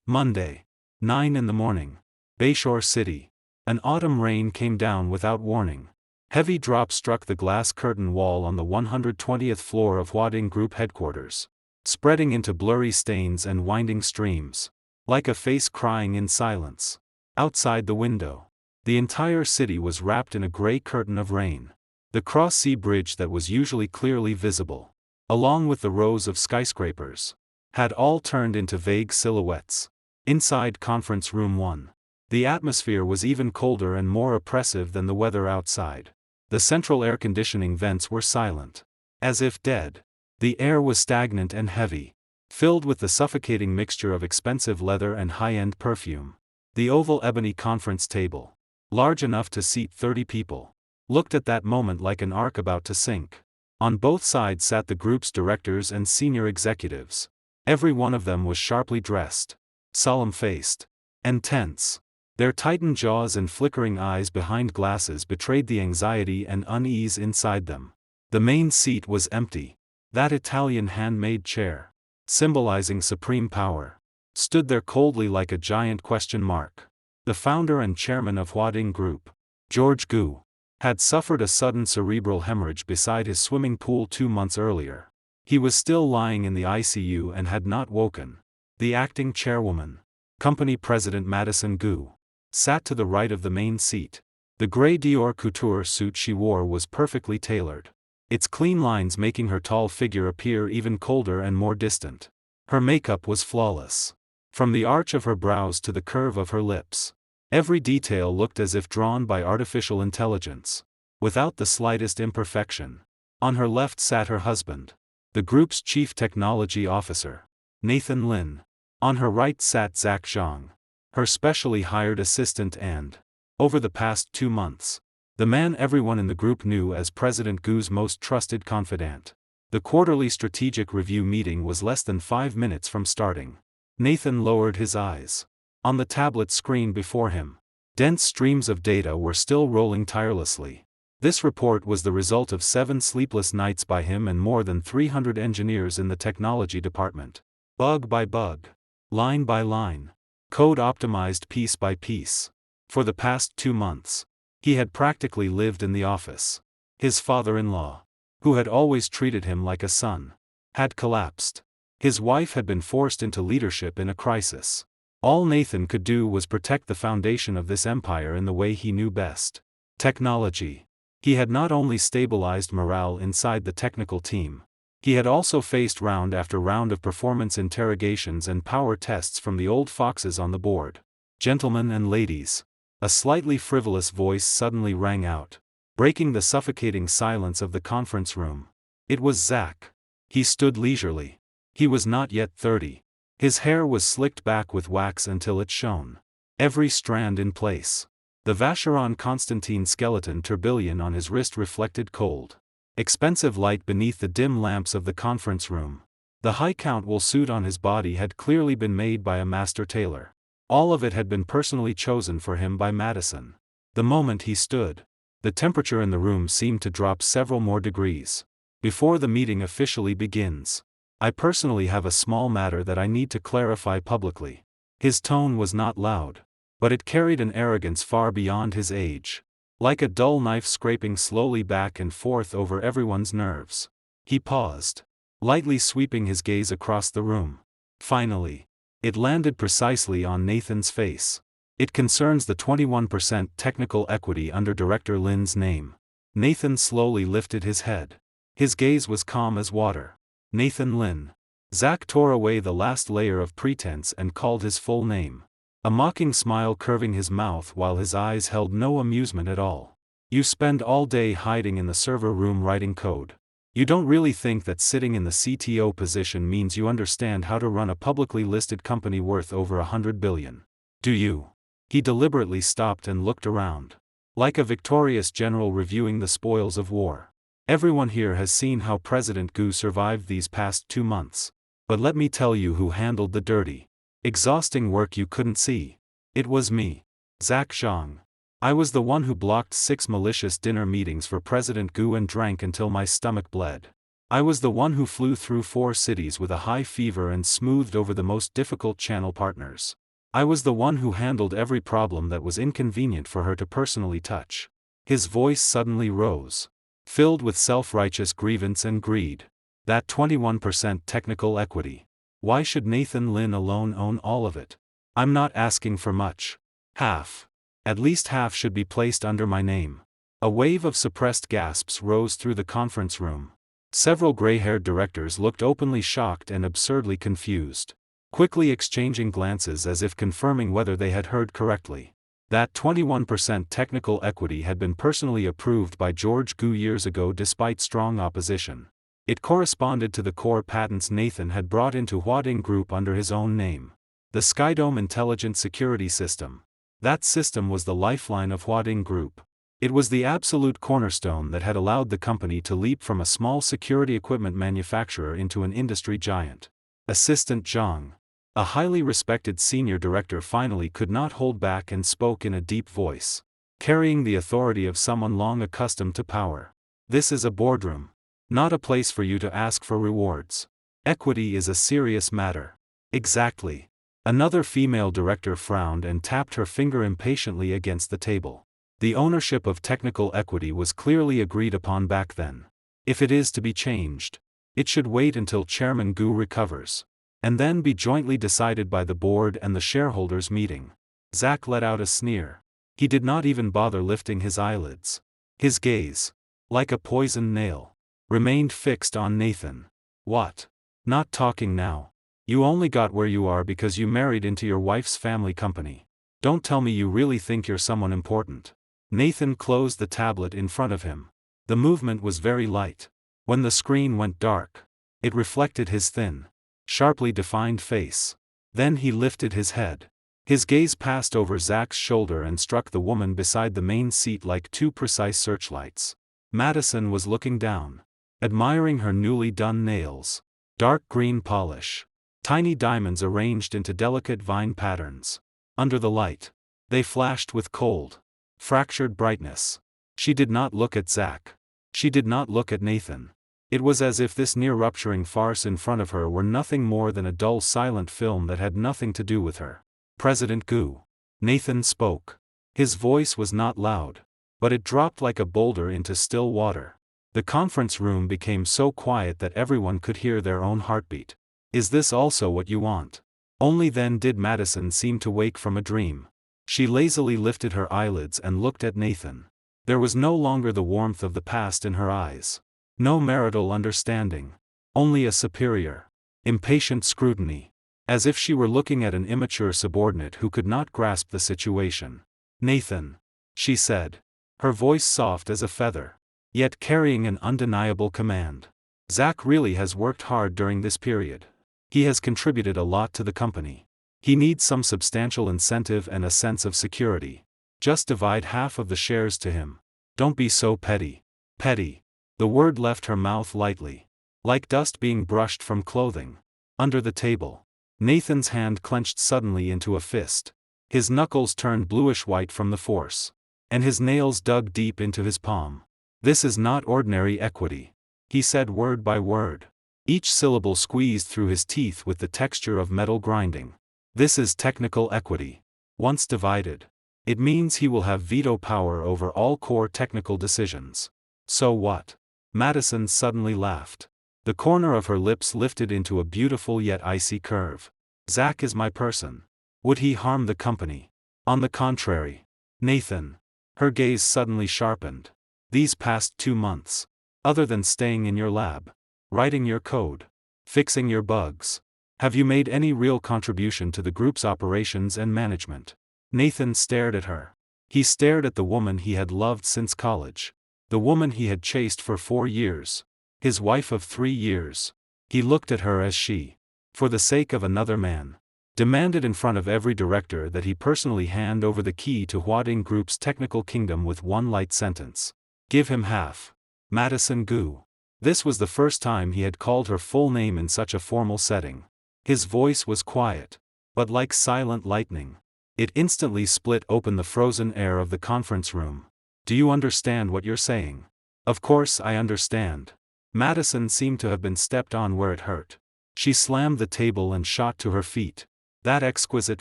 Monday. 9 in the morning. Bayshore City. An autumn rain came down without warning. Heavy drops struck the glass curtain wall on the 120th floor of Huading Group headquarters, spreading into blurry stains and winding streams, like a face crying in silence. Outside the window, the entire city was wrapped in a gray curtain of rain. The cross-sea bridge that was usually clearly visible, along with the rows of skyscrapers, had all turned into vague silhouettes. Inside Conference Room 1, the atmosphere was even colder and more oppressive than the weather outside. The central air conditioning vents were silent, as if dead. The air was stagnant and heavy, filled with the suffocating mixture of expensive leather and high-end perfume. The oval ebony conference table, large enough to seat 30 people, looked at that moment like an ark about to sink. On both sides sat the group's directors and senior executives. Every one of them was sharply dressed, solemn-faced, and tense. Their tightened jaws and flickering eyes behind glasses betrayed the anxiety and unease inside them. The main seat was empty. That Italian handmade chair, symbolizing supreme power, stood there coldly like a giant question mark. The founder and chairman of Huading Group, George Gu, had suffered a sudden cerebral hemorrhage beside his swimming pool 2 months earlier. He was still lying in the ICU and had not woken. The acting chairwoman, company president Madison Gu, sat to the right of the main seat. The gray Dior couture suit she wore was perfectly tailored, its clean lines making her tall figure appear even colder and more distant. Her makeup was flawless, from the arch of her brows to the curve of her lips. Every detail looked as if drawn by artificial intelligence, without the slightest imperfection. On her left sat her husband, the group's chief technology officer, Nathan Lin. On her right sat Zach Zhang, her specially hired assistant and, over the past 2 months, the man everyone in the group knew as President Gu's most trusted confidant. The quarterly strategic review meeting was less than 5 minutes from starting. Nathan lowered his eyes. On the tablet screen before him, dense streams of data were still rolling tirelessly. This report was the result of 7 sleepless nights by him and more than 300 engineers in the technology department. Bug by bug, line by line, code optimized piece by piece. For the past 2 months, he had practically lived in the office. His father-in-law, who had always treated him like a son, had collapsed. His wife had been forced into leadership in a crisis. All Nathan could do was protect the foundation of this empire in the way he knew best: technology. He had not only stabilized morale inside the technical team, he had also faced round after round of performance interrogations and power tests from the old foxes on the board. Gentlemen and ladies, a slightly frivolous voice suddenly rang out, breaking the suffocating silence of the conference room. It was Zach. He stood leisurely. He was not yet 30. His hair was slicked back with wax until it shone, every strand in place. The Vacheron Constantin skeleton tourbillon on his wrist reflected cold, expensive light beneath the dim lamps of the conference room. The high-count wool suit on his body had clearly been made by a master tailor. All of it had been personally chosen for him by Madison. The moment he stood, the temperature in the room seemed to drop several more degrees. Before the meeting officially begins, I personally have a small matter that I need to clarify publicly. His tone was not loud, but it carried an arrogance far beyond his age, like a dull knife scraping slowly back and forth over everyone's nerves. He paused, lightly sweeping his gaze across the room. Finally, it landed precisely on Nathan's face. It concerns the 21% technical equity under Director Lin's name. Nathan slowly lifted his head. His gaze was calm as water. Nathan Lin. Zach tore away the last layer of pretense and called his full name, a mocking smile curving his mouth while his eyes held no amusement at all. You spend all day hiding in the server room writing code. You don't really think that sitting in the CTO position means you understand how to run a publicly listed company worth over $100 billion, do you? He deliberately stopped and looked around, like a victorious general reviewing the spoils of war. Everyone here has seen how President Gu survived these past 2 months. But let me tell you who handled the dirty, exhausting work you couldn't see. It was me, Zach Zhang. I was the one who blocked 6 malicious dinner meetings for President Gu and drank until my stomach bled. I was the one who flew through 4 cities with a high fever and smoothed over the most difficult channel partners. I was the one who handled every problem that was inconvenient for her to personally touch. His voice suddenly rose, filled with self-righteous grievance and greed. That 21% technical equity. Why should Nathan Lynn alone own all of it? I'm not asking for much. Half. At least half should be placed under my name. A wave of suppressed gasps rose through the conference room. Several gray-haired directors looked openly shocked and absurdly confused, quickly exchanging glances as if confirming whether they had heard correctly. That 21% technical equity had been personally approved by George Gu years ago despite strong opposition. It corresponded to the core patents Nathan had brought into Huading Group under his own name. The Skydome Intelligent Security System. That system was the lifeline of Huading Group. It was the absolute cornerstone that had allowed the company to leap from a small security equipment manufacturer into an industry giant. Assistant Zhang, a highly respected senior director, finally could not hold back and spoke in a deep voice, carrying the authority of someone long accustomed to power. This is a boardroom, not a place for you to ask for rewards. Equity is a serious matter. Exactly. Another female director frowned and tapped her finger impatiently against the table. The ownership of technical equity was clearly agreed upon back then. If it is to be changed, it should wait until Chairman Gu recovers, and then be jointly decided by the board and the shareholders meeting. Zach let out a sneer. He did not even bother lifting his eyelids. His gaze, like a poisoned nail, remained fixed on Nathan. What? Not talking now? You only got where you are because you married into your wife's family company. Don't tell me you really think you're someone important. Nathan closed the tablet in front of him. The movement was very light. When the screen went dark, it reflected his thin, sharply defined face. Then he lifted his head. His gaze passed over Zach's shoulder and struck the woman beside the main seat like 2 precise searchlights. Madison was looking down, admiring her newly done nails. Dark green polish. Tiny diamonds arranged into delicate vine patterns. Under the light, they flashed with cold, fractured brightness. She did not look at Zach. She did not look at Nathan. It was as if this near-rupturing farce in front of her were nothing more than a dull silent film that had nothing to do with her. President Gu. Nathan spoke. His voice was not loud, but it dropped like a boulder into still water. The conference room became so quiet that everyone could hear their own heartbeat. Is this also what you want? Only then did Madison seem to wake from a dream. She lazily lifted her eyelids and looked at Nathan. There was no longer the warmth of the past in her eyes. No marital understanding. Only a superior, impatient scrutiny. As if she were looking at an immature subordinate who could not grasp the situation. Nathan, she said, her voice soft as a feather, yet carrying an undeniable command. Zach really has worked hard during this period. He has contributed a lot to the company. He needs some substantial incentive and a sense of security. Just divide half of the shares to him. Don't be so petty. Petty. The word left her mouth lightly, like dust being brushed from clothing. Under the table, Nathan's hand clenched suddenly into a fist. His knuckles turned bluish-white from the force, and his nails dug deep into his palm. This is not ordinary equity, he said word by word, each syllable squeezed through his teeth with the texture of metal grinding. This is technical equity. Once divided, it means he will have veto power over all core technical decisions. So what? Madison suddenly laughed. The corner of her lips lifted into a beautiful yet icy curve. Zach is my person. Would he harm the company? On the contrary. Nathan. Her gaze suddenly sharpened. These past 2 months. Other than staying in your lab, writing your code, fixing your bugs, have you made any real contribution to the group's operations and management? Nathan stared at her. He stared at the woman he had loved since college. The woman he had chased for 4 years. His wife of 3 years. He looked at her as she, for the sake of another man, demanded in front of every director that he personally hand over the key to Huading Group's technical kingdom with one light sentence. Give him half. Madison Gu. This was the first time he had called her full name in such a formal setting. His voice was quiet, but like silent lightning. It instantly split open the frozen air of the conference room. Do you understand what you're saying? Of course I understand. Madison seemed to have been stepped on where it hurt. She slammed the table and shot to her feet. That exquisite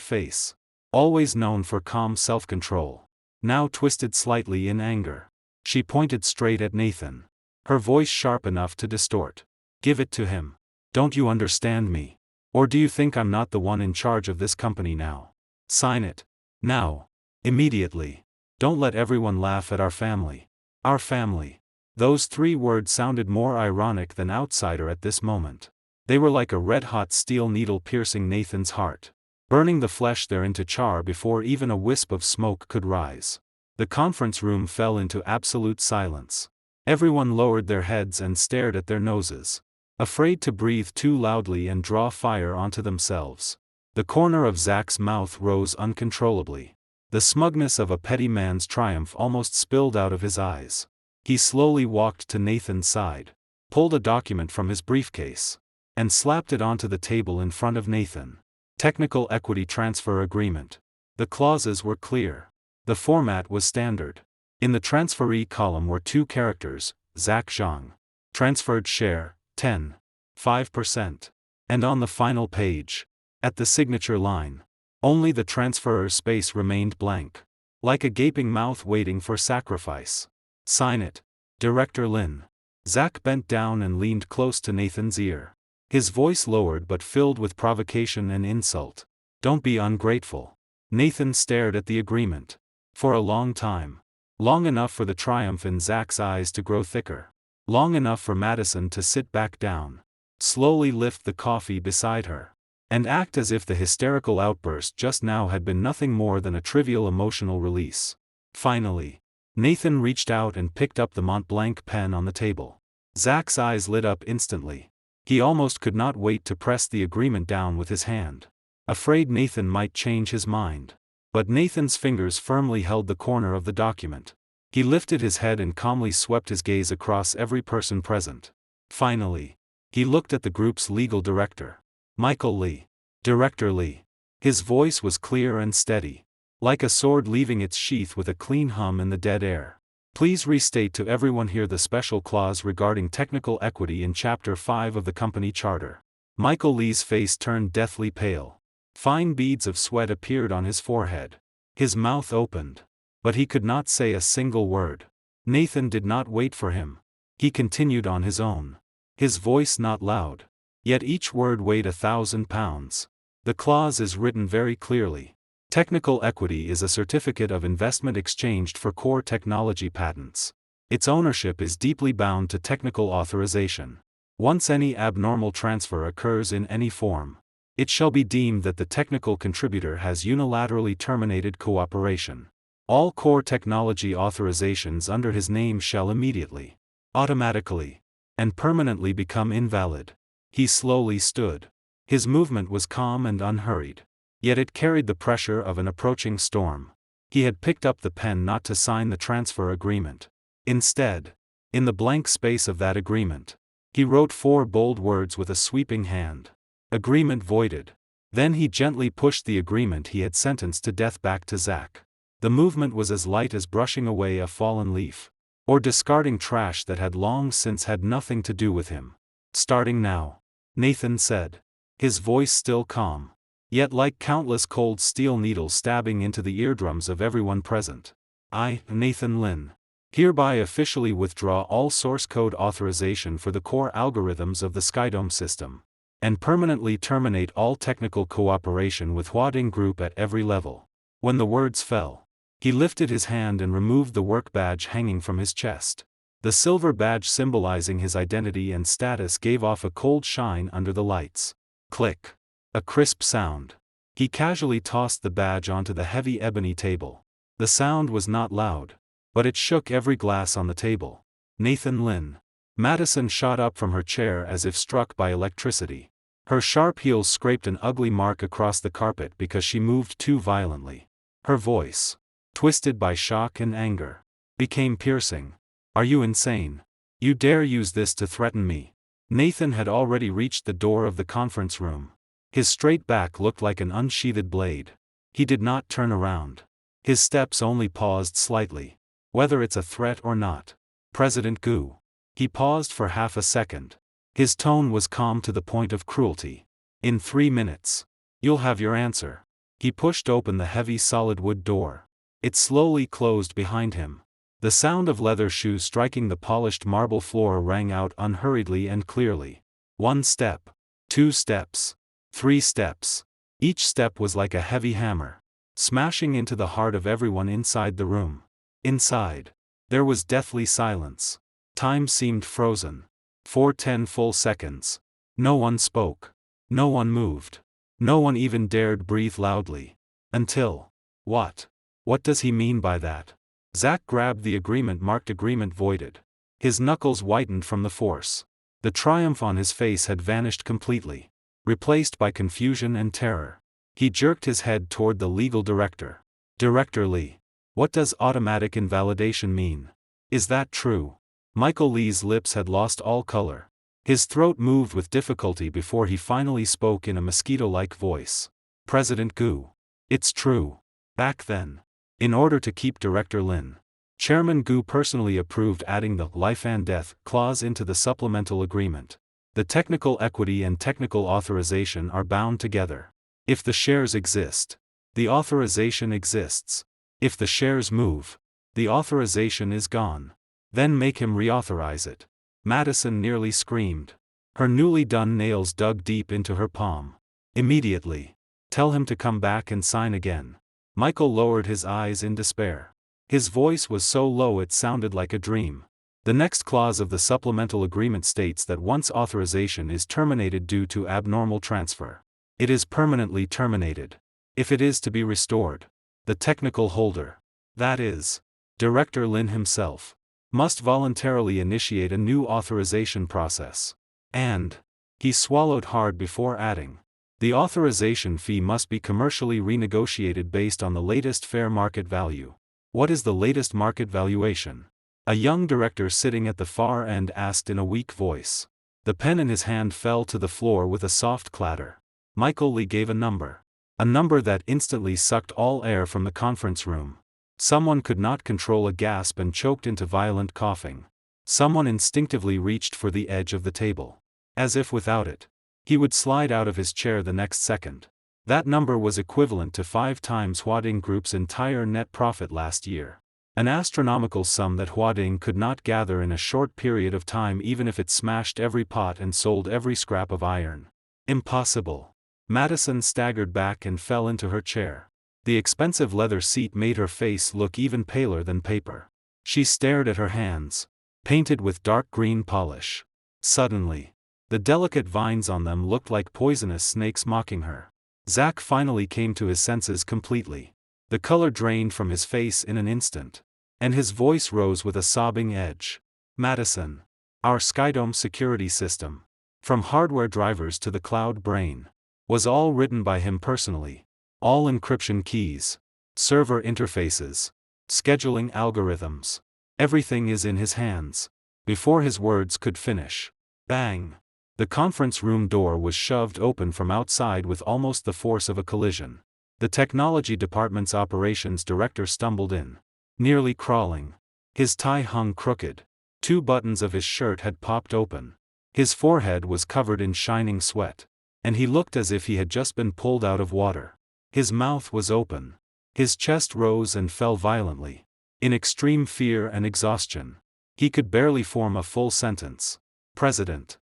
face, always known for calm self-control, now twisted slightly in anger. She pointed straight at Nathan, her voice sharp enough to distort. "Give it to him. Don't you understand me? Or do you think I'm not the one in charge of this company now? Sign it. Now. Immediately. Don't let everyone laugh at our family. Our family." Those 3 words sounded more ironic than outsider at this moment. They were like a red-hot steel needle piercing Nathan's heart, burning the flesh there into char before even a wisp of smoke could rise. The conference room fell into absolute silence. Everyone lowered their heads and stared at their noses, afraid to breathe too loudly and draw fire onto themselves. The corner of Zach's mouth rose uncontrollably. The smugness of a petty man's triumph almost spilled out of his eyes. He slowly walked to Nathan's side, pulled a document from his briefcase, and slapped it onto the table in front of Nathan. Technical Equity Transfer Agreement. The clauses were clear. The format was standard. In the transferee column were 2 characters, Zach Zhang. Transferred share, 10.5%. And on the final page, at the signature line, only the transferer's space remained blank, like a gaping mouth waiting for sacrifice. "Sign it, Director Lin." Zach bent down and leaned close to Nathan's ear. His voice lowered but filled with provocation and insult. "Don't be ungrateful." Nathan stared at the agreement. For a long time. Long enough for the triumph in Zach's eyes to grow thicker. Long enough for Madison to sit back down, slowly lift the coffee beside her, and act as if the hysterical outburst just now had been nothing more than a trivial emotional release. Finally, Nathan reached out and picked up the Mont Blanc pen on the table. Zach's eyes lit up instantly. He almost could not wait to press the agreement down with his hand, afraid Nathan might change his mind. But Nathan's fingers firmly held the corner of the document. He lifted his head and calmly swept his gaze across every person present. Finally, he looked at the group's legal director, Michael Lee. "Director Lee." His voice was clear and steady, like a sword leaving its sheath with a clean hum in the dead air. "Please restate to everyone here the special clause regarding technical equity in Chapter 5 of the company charter." Michael Lee's face turned deathly pale. Fine beads of sweat appeared on his forehead. His mouth opened, but he could not say a single word. Nathan did not wait for him. He continued on his own. His voice not loud, yet each word weighed 1,000 pounds. "The clause is written very clearly. Technical equity is a certificate of investment exchanged for core technology patents. Its ownership is deeply bound to technical authorization. Once any abnormal transfer occurs in any form, it shall be deemed that the technical contributor has unilaterally terminated cooperation. All core technology authorizations under his name shall immediately, automatically, and permanently become invalid." He slowly stood. His movement was calm and unhurried, yet it carried the pressure of an approaching storm. He had picked up the pen not to sign the transfer agreement. Instead, in the blank space of that agreement, he wrote 4 bold words with a sweeping hand. "Agreement voided." Then he gently pushed the agreement he had sentenced to death back to Zach. The movement was as light as brushing away a fallen leaf, or discarding trash that had long since had nothing to do with him. "Starting now," Nathan said, his voice still calm, yet like countless cold steel needles stabbing into the eardrums of everyone present. "I, Nathan Lin, hereby officially withdraw all source code authorization for the core algorithms of the Skydome system, and permanently terminate all technical cooperation with Huading Group at every level." When the words fell, he lifted his hand and removed the work badge hanging from his chest. The silver badge symbolizing his identity and status gave off a cold shine under the lights. Click. A crisp sound. He casually tossed the badge onto the heavy ebony table. The sound was not loud, but it shook every glass on the table. "Nathan Lin." Madison shot up from her chair as if struck by electricity. Her sharp heels scraped an ugly mark across the carpet because she moved too violently. Her voice, twisted by shock and anger, became piercing. "Are you insane? You dare use this to threaten me?" Nathan had already reached the door of the conference room. His straight back looked like an unsheathed blade. He did not turn around. His steps only paused slightly. "Whether it's a threat or not, President Gu, He paused for half a second. His tone was calm to the point of cruelty. In 3 minutes. You'll have your answer. He pushed open the heavy solid wood door. It slowly closed behind him. The sound of leather shoes striking the polished marble floor rang out unhurriedly and clearly. 1 step. 2 steps. 3 steps. Each step was like a heavy hammer, smashing into the heart of everyone inside the room. Inside, there was deathly silence. Time seemed frozen. For 10 full seconds. No one spoke. No one moved. No one even dared breathe loudly. Until. What? What does he mean by that? Zack grabbed the agreement marked agreement voided. His knuckles whitened from the force. The triumph on his face had vanished completely, replaced by confusion and terror. He jerked his head toward the legal director. Director Lee. What does automatic invalidation mean? Is that true? Michael Lee's lips had lost all color. His throat moved with difficulty before he finally spoke in a mosquito-like voice. President Gu. It's true. Back then. In order to keep Director Lin, Chairman Gu personally approved adding the life and death clause into the supplemental agreement. The technical equity and technical authorization are bound together. If the shares exist, the authorization exists. If the shares move, the authorization is gone. Then make him reauthorize it. Madison nearly screamed. Her newly done nails dug deep into her palm. Immediately. Tell him to come back and sign again. Michael lowered his eyes in despair. His voice was so low it sounded like a dream. The next clause of the supplemental agreement states that once authorization is terminated due to abnormal transfer, it is permanently terminated. If it is to be restored, the technical holder, that is, Director Lin himself, must voluntarily initiate a new authorization process. And, he swallowed hard before adding, the authorization fee must be commercially renegotiated based on the latest fair market value. What is the latest market valuation? A young director sitting at the far end asked in a weak voice. The pen in his hand fell to the floor with a soft clatter. Michael Lee gave a number. A number that instantly sucked all air from the conference room. Someone could not control a gasp and choked into violent coughing. Someone instinctively reached for the edge of the table. As if without it, he would slide out of his chair the next second. That number was equivalent to 5 times Huading Group's entire net profit last year. An astronomical sum that Huading could not gather in a short period of time even if it smashed every pot and sold every scrap of iron. Impossible. Madison staggered back and fell into her chair. The expensive leather seat made her face look even paler than paper. She stared at her hands, painted with dark green polish. Suddenly, the delicate vines on them looked like poisonous snakes mocking her. Zack finally came to his senses completely. The color drained from his face in an instant, and his voice rose with a sobbing edge. Madison. Our Skydome security system, from hardware drivers to the cloud brain, was all written by him personally. All encryption keys, server interfaces, scheduling algorithms. Everything is in his hands. Before his words could finish, bang! The conference room door was shoved open from outside with almost the force of a collision. The technology department's operations director stumbled in, nearly crawling. His tie hung crooked. 2 buttons of his shirt had popped open. His forehead was covered in shining sweat, and he looked as if he had just been pulled out of water. His mouth was open. His chest rose and fell violently. In extreme fear and exhaustion, he could barely form a full sentence. President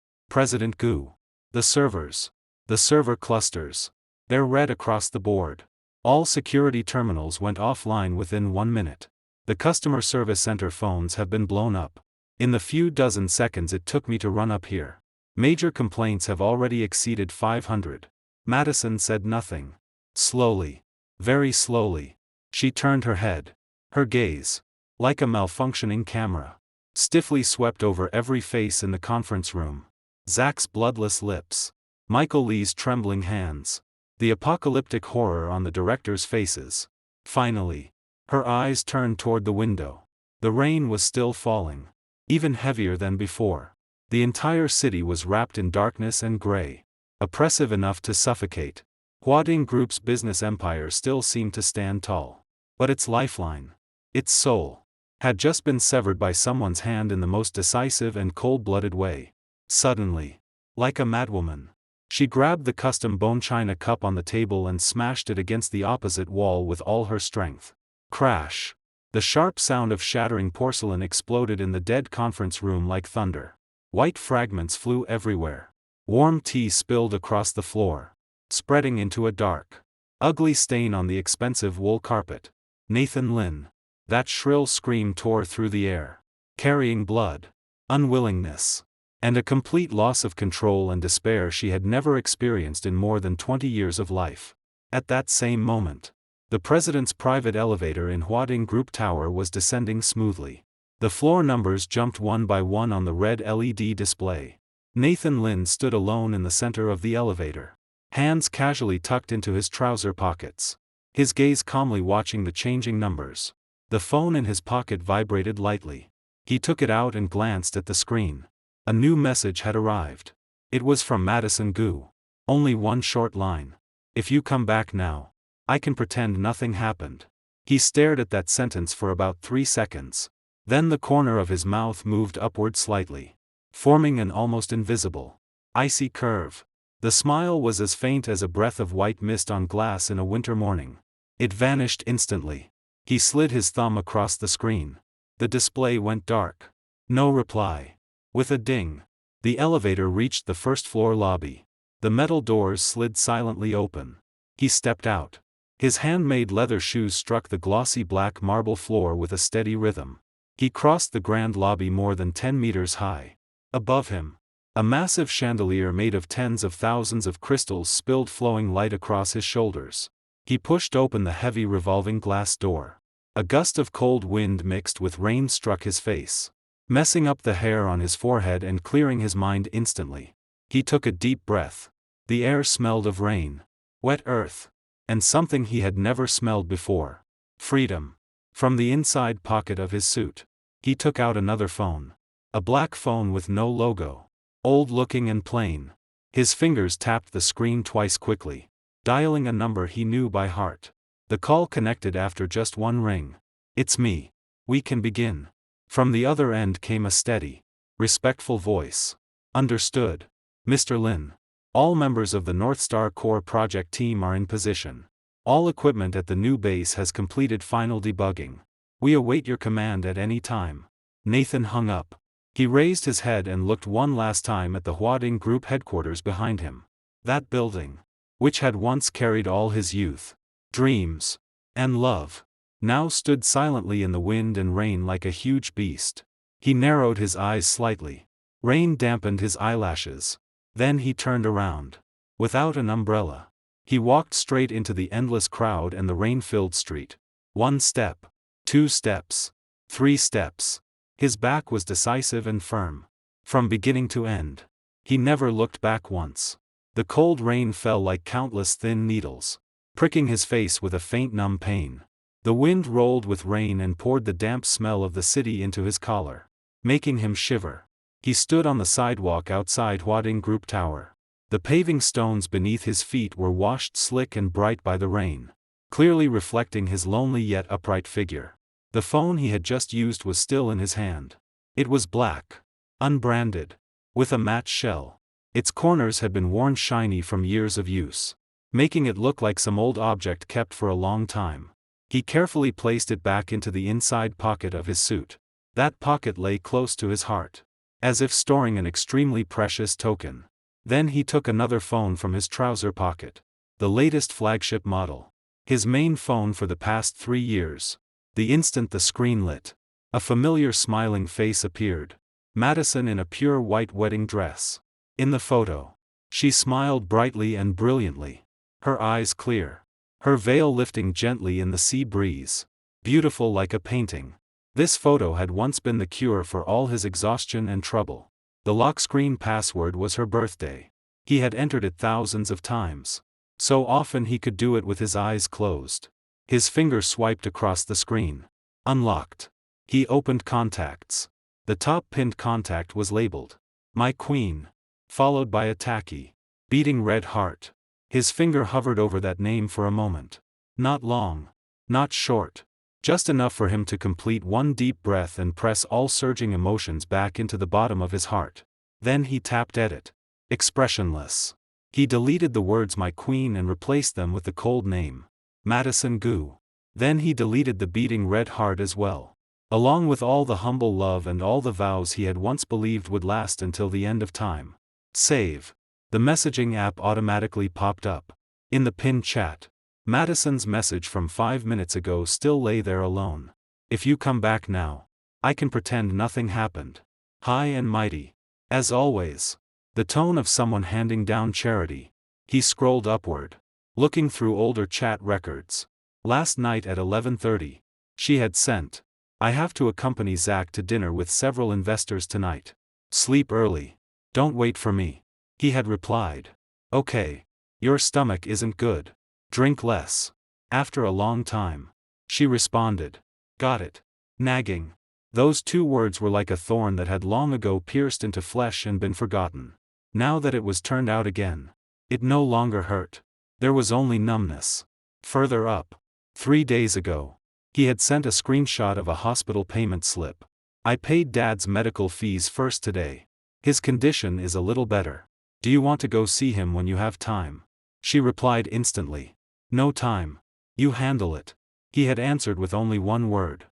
Gu. The servers. The server clusters. They're red across the board. All security terminals went offline within 1 minute. The customer service center phones have been blown up. In the few dozen seconds it took me to run up here, major complaints have already exceeded 500. Madison said nothing. Slowly, very slowly, she turned her head. Her gaze, like a malfunctioning camera, stiffly swept over every face in the conference room. Zack's bloodless lips, Michael Lee's trembling hands, the apocalyptic horror on the directors' faces. Finally, her eyes turned toward the window. The rain was still falling, even heavier than before. The entire city was wrapped in darkness and gray, oppressive enough to suffocate. Huading Group's business empire still seemed to stand tall. But its lifeline, its soul, had just been severed by someone's hand in the most decisive and cold-blooded way. Suddenly, like a madwoman, she grabbed the custom bone china cup on the table and smashed it against the opposite wall with all her strength. Crash! The sharp sound of shattering porcelain exploded in the dead conference room like thunder. White fragments flew everywhere. Warm tea spilled across the floor, spreading into a dark, ugly stain on the expensive wool carpet. Nathan Lynn. That shrill scream tore through the air, carrying blood, unwillingness, and a complete loss of control and despair she had never experienced in more than 20 years of life. At that same moment, the president's private elevator in Huading Group Tower was descending smoothly. The floor numbers jumped one by one on the red LED display. Nathan Lynn stood alone in the center of the elevator, hands casually tucked into his trouser pockets, his gaze calmly watching the changing numbers. The phone in his pocket vibrated lightly. He took it out and glanced at the screen. A new message had arrived. It was from Madison Gu. Only one short line. "If you come back now, I can pretend nothing happened." He stared at that sentence for about 3 seconds. Then the corner of his mouth moved upward slightly, forming an almost invisible, icy curve. The smile was as faint as a breath of white mist on glass in a winter morning. It vanished instantly. He slid his thumb across the screen. The display went dark. No reply. With a ding, the elevator reached the first-floor lobby. The metal doors slid silently open. He stepped out. His handmade leather shoes struck the glossy black marble floor with a steady rhythm. He crossed the grand lobby more than 10 meters high. Above him, a massive chandelier made of tens of thousands of crystals spilled flowing light across his shoulders. He pushed open the heavy revolving glass door. A gust of cold wind mixed with rain struck his face, messing up the hair on his forehead and clearing his mind instantly. He took a deep breath. The air smelled of rain, wet earth, and something he had never smelled before: freedom. From the inside pocket of his suit, he took out another phone. A black phone with no logo, old-looking and plain. His fingers tapped the screen twice quickly, dialing a number he knew by heart. The call connected after just one ring. "It's me. We can begin." From the other end came a steady, respectful voice. "Understood, Mr. Lin. All members of the North Star Core project team are in position. All equipment at the new base has completed final debugging. We await your command at any time." Nathan hung up. He raised his head and looked one last time at the Huading Group headquarters behind him. That building, which had once carried all his youth, dreams, and love, now stood silently in the wind and rain like a huge beast. He narrowed his eyes slightly. Rain dampened his eyelashes. Then he turned around. Without an umbrella, he walked straight into the endless crowd and the rain-filled street. 1 step, 2 steps, 3 steps. His back was decisive and firm. From beginning to end, he never looked back once. The cold rain fell like countless thin needles, pricking his face with a faint numb pain. The wind rolled with rain and poured the damp smell of the city into his collar, making him shiver. He stood on the sidewalk outside Huading Group Tower. The paving stones beneath his feet were washed slick and bright by the rain, clearly reflecting his lonely yet upright figure. The phone he had just used was still in his hand. It was black, unbranded, with a matte shell. Its corners had been worn shiny from years of use, making it look like some old object kept for a long time. He carefully placed it back into the inside pocket of his suit. That pocket lay close to his heart, as if storing an extremely precious token. Then he took another phone from his trouser pocket. The latest flagship model. His main phone for the past 3 years. The instant the screen lit, a familiar smiling face appeared. Madison in a pure white wedding dress. In the photo, she smiled brightly and brilliantly, her eyes clear, her veil lifting gently in the sea breeze. Beautiful like a painting. This photo had once been the cure for all his exhaustion and trouble. The lock screen password was her birthday. He had entered it thousands of times, so often he could do it with his eyes closed. His finger swiped across the screen. Unlocked. He opened contacts. The top pinned contact was labeled, "My Queen," followed by a tacky, beating red heart. His finger hovered over that name for a moment. Not long, not short, Just enough for him to complete one deep breath and press all surging emotions back into the bottom of his heart. Then he tapped edit. Expressionless. He deleted the words "my queen" and replaced them with the cold name, Madison Gu. Then he deleted the beating red heart as well, along with all the humble love and all the vows he had once believed would last until the end of time. Save. The messaging app automatically popped up. In the pinned chat, Madison's message from 5 minutes ago still lay there alone. If you come back now, I can pretend nothing happened. High and mighty. As always. The tone of someone handing down charity. He scrolled upward, looking through older chat records. Last night at 11:30, she had sent, "I have to accompany Zach to dinner with several investors tonight. Sleep early. Don't wait for me." He had replied, "Okay. Your stomach isn't good. Drink less." After a long time, she responded, "Got it." Nagging. Those 2 words were like a thorn that had long ago pierced into flesh and been forgotten. Now that it was turned out again, it no longer hurt. There was only numbness. Further up. 3 days ago, he had sent a screenshot of a hospital payment slip. "I paid Dad's medical fees first today. His condition is a little better. Do you want to go see him when you have time?" She replied instantly, "No time. You handle it." He had answered with only one word.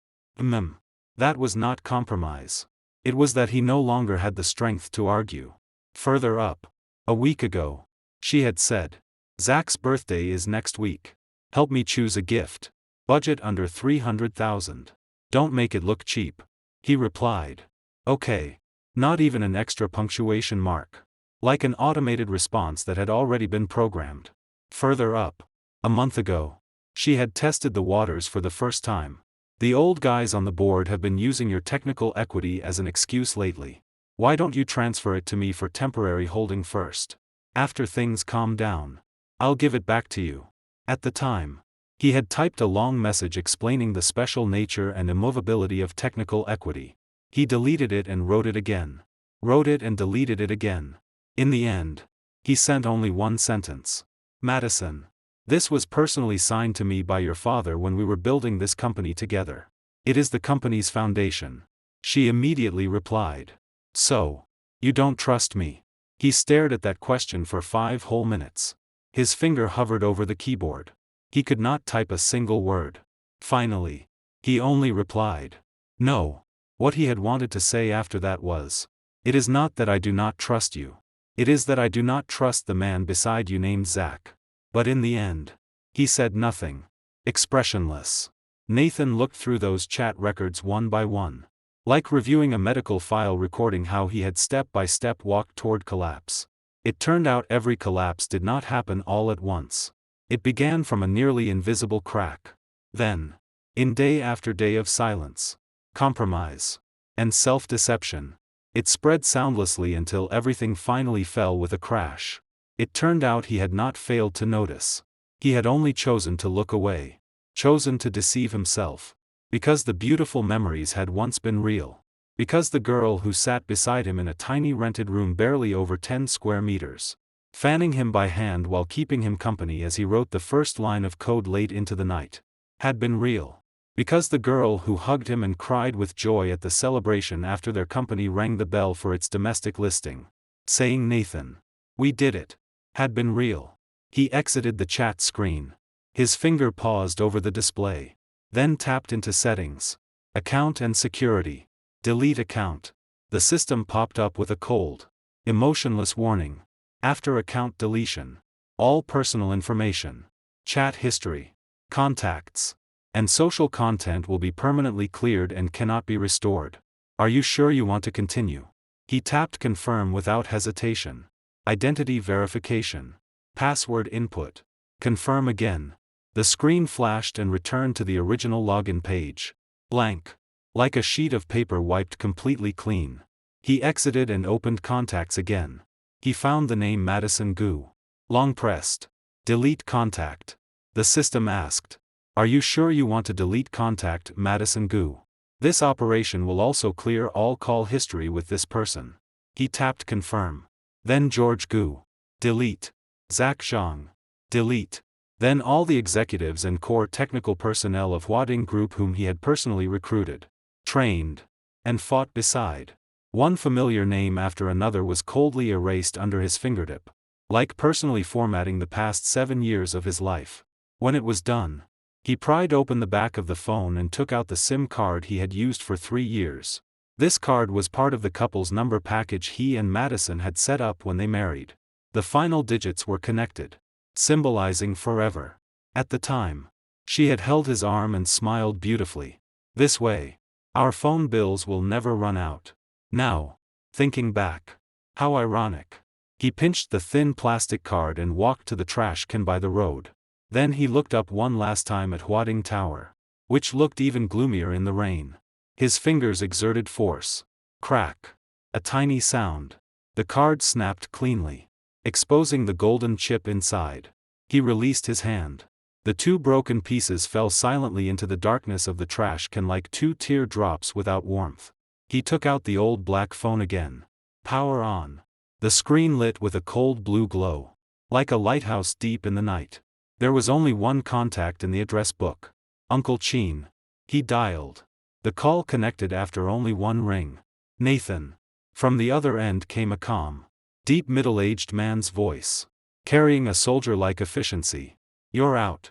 That was not compromise. It was that he no longer had the strength to argue. Further up. A week ago, she had said, "Zach's birthday is next week. Help me choose a gift. Budget under 300,000. Don't make it look cheap." He replied, "Okay." Not even an extra punctuation mark. Like an automated response that had already been programmed. Further up. A month ago, she had tested the waters for the first time. "The old guys on the board have been using your technical equity as an excuse lately. Why don't you transfer it to me for temporary holding first? After things calm down, I'll give it back to you." At the time, he had typed a long message explaining the special nature and immovability of technical equity. He deleted it and wrote it again. Wrote it and deleted it again. In the end, he sent only one sentence. "Madison. This was personally signed to me by your father when we were building this company together. It is the company's foundation." She immediately replied, "So, you don't trust me?" He stared at that question for 5 whole minutes. His finger hovered over the keyboard. He could not type a single word. Finally, he only replied, "No." What he had wanted to say after that was, "It is not that I do not trust you. It is that I do not trust the man beside you named Zach." But in the end, he said nothing. Expressionless. Nathan looked through those chat records one by one. Like reviewing a medical file recording how he had step by step walked toward collapse. It turned out every collapse did not happen all at once. It began from a nearly invisible crack. Then, in day after day of silence, compromise, and self-deception, it spread soundlessly until everything finally fell with a crash. It turned out he had not failed to notice. He had only chosen to look away. Chosen to deceive himself. Because the beautiful memories had once been real. Because the girl who sat beside him in a tiny rented room barely over 10 square meters, fanning him by hand while keeping him company as he wrote the first line of code late into the night, had been real. Because the girl who hugged him and cried with joy at the celebration after their company rang the bell for its domestic listing, saying "Nathan, we did it," had been real. He exited the chat screen. His finger paused over the display. Then tapped into Settings, Account and Security. Delete account. The system popped up with a cold, emotionless warning. After account deletion, all personal information, chat history, contacts, and social content will be permanently cleared and cannot be restored. Are you sure you want to continue? He tapped Confirm without hesitation. Identity verification. Password input. Confirm again. The screen flashed and returned to the original login page. Blank. Like a sheet of paper wiped completely clean. He exited and opened contacts again. He found the name Madison Gu. Long pressed. Delete contact. The system asked, "Are you sure you want to delete contact Madison Gu? This operation will also clear all call history with this person." He tapped Confirm. Then George Gu. Delete. Zach Zhang. Delete. Then all the executives and core technical personnel of Huading Group whom he had personally recruited, trained, and fought beside. One familiar name after another was coldly erased under his fingertip, like personally formatting the past 7 years of his life. When it was done, he pried open the back of the phone and took out the SIM card he had used for 3 years. This card was part of the couple's number package he and Madison had set up when they married. The final digits were connected, symbolizing forever. At the time, she had held his arm and smiled beautifully. This way, our phone bills will never run out. Now, thinking back, how ironic. He pinched the thin plastic card and walked to the trash can by the road. Then he looked up one last time at Huading Tower, which looked even gloomier in the rain. His fingers exerted force. Crack. A tiny sound. The card snapped cleanly, exposing the golden chip inside. He released his hand. The 2 broken pieces fell silently into the darkness of the trash can like 2 tear drops without warmth. He took out the old black phone again. Power on. The screen lit with a cold blue glow, like a lighthouse deep in the night. There was only one contact in the address book. Uncle Cheen. He dialed. The call connected after only 1 ring. Nathan. From the other end came a calm, deep middle-aged man's voice, carrying a soldier-like efficiency. You're out.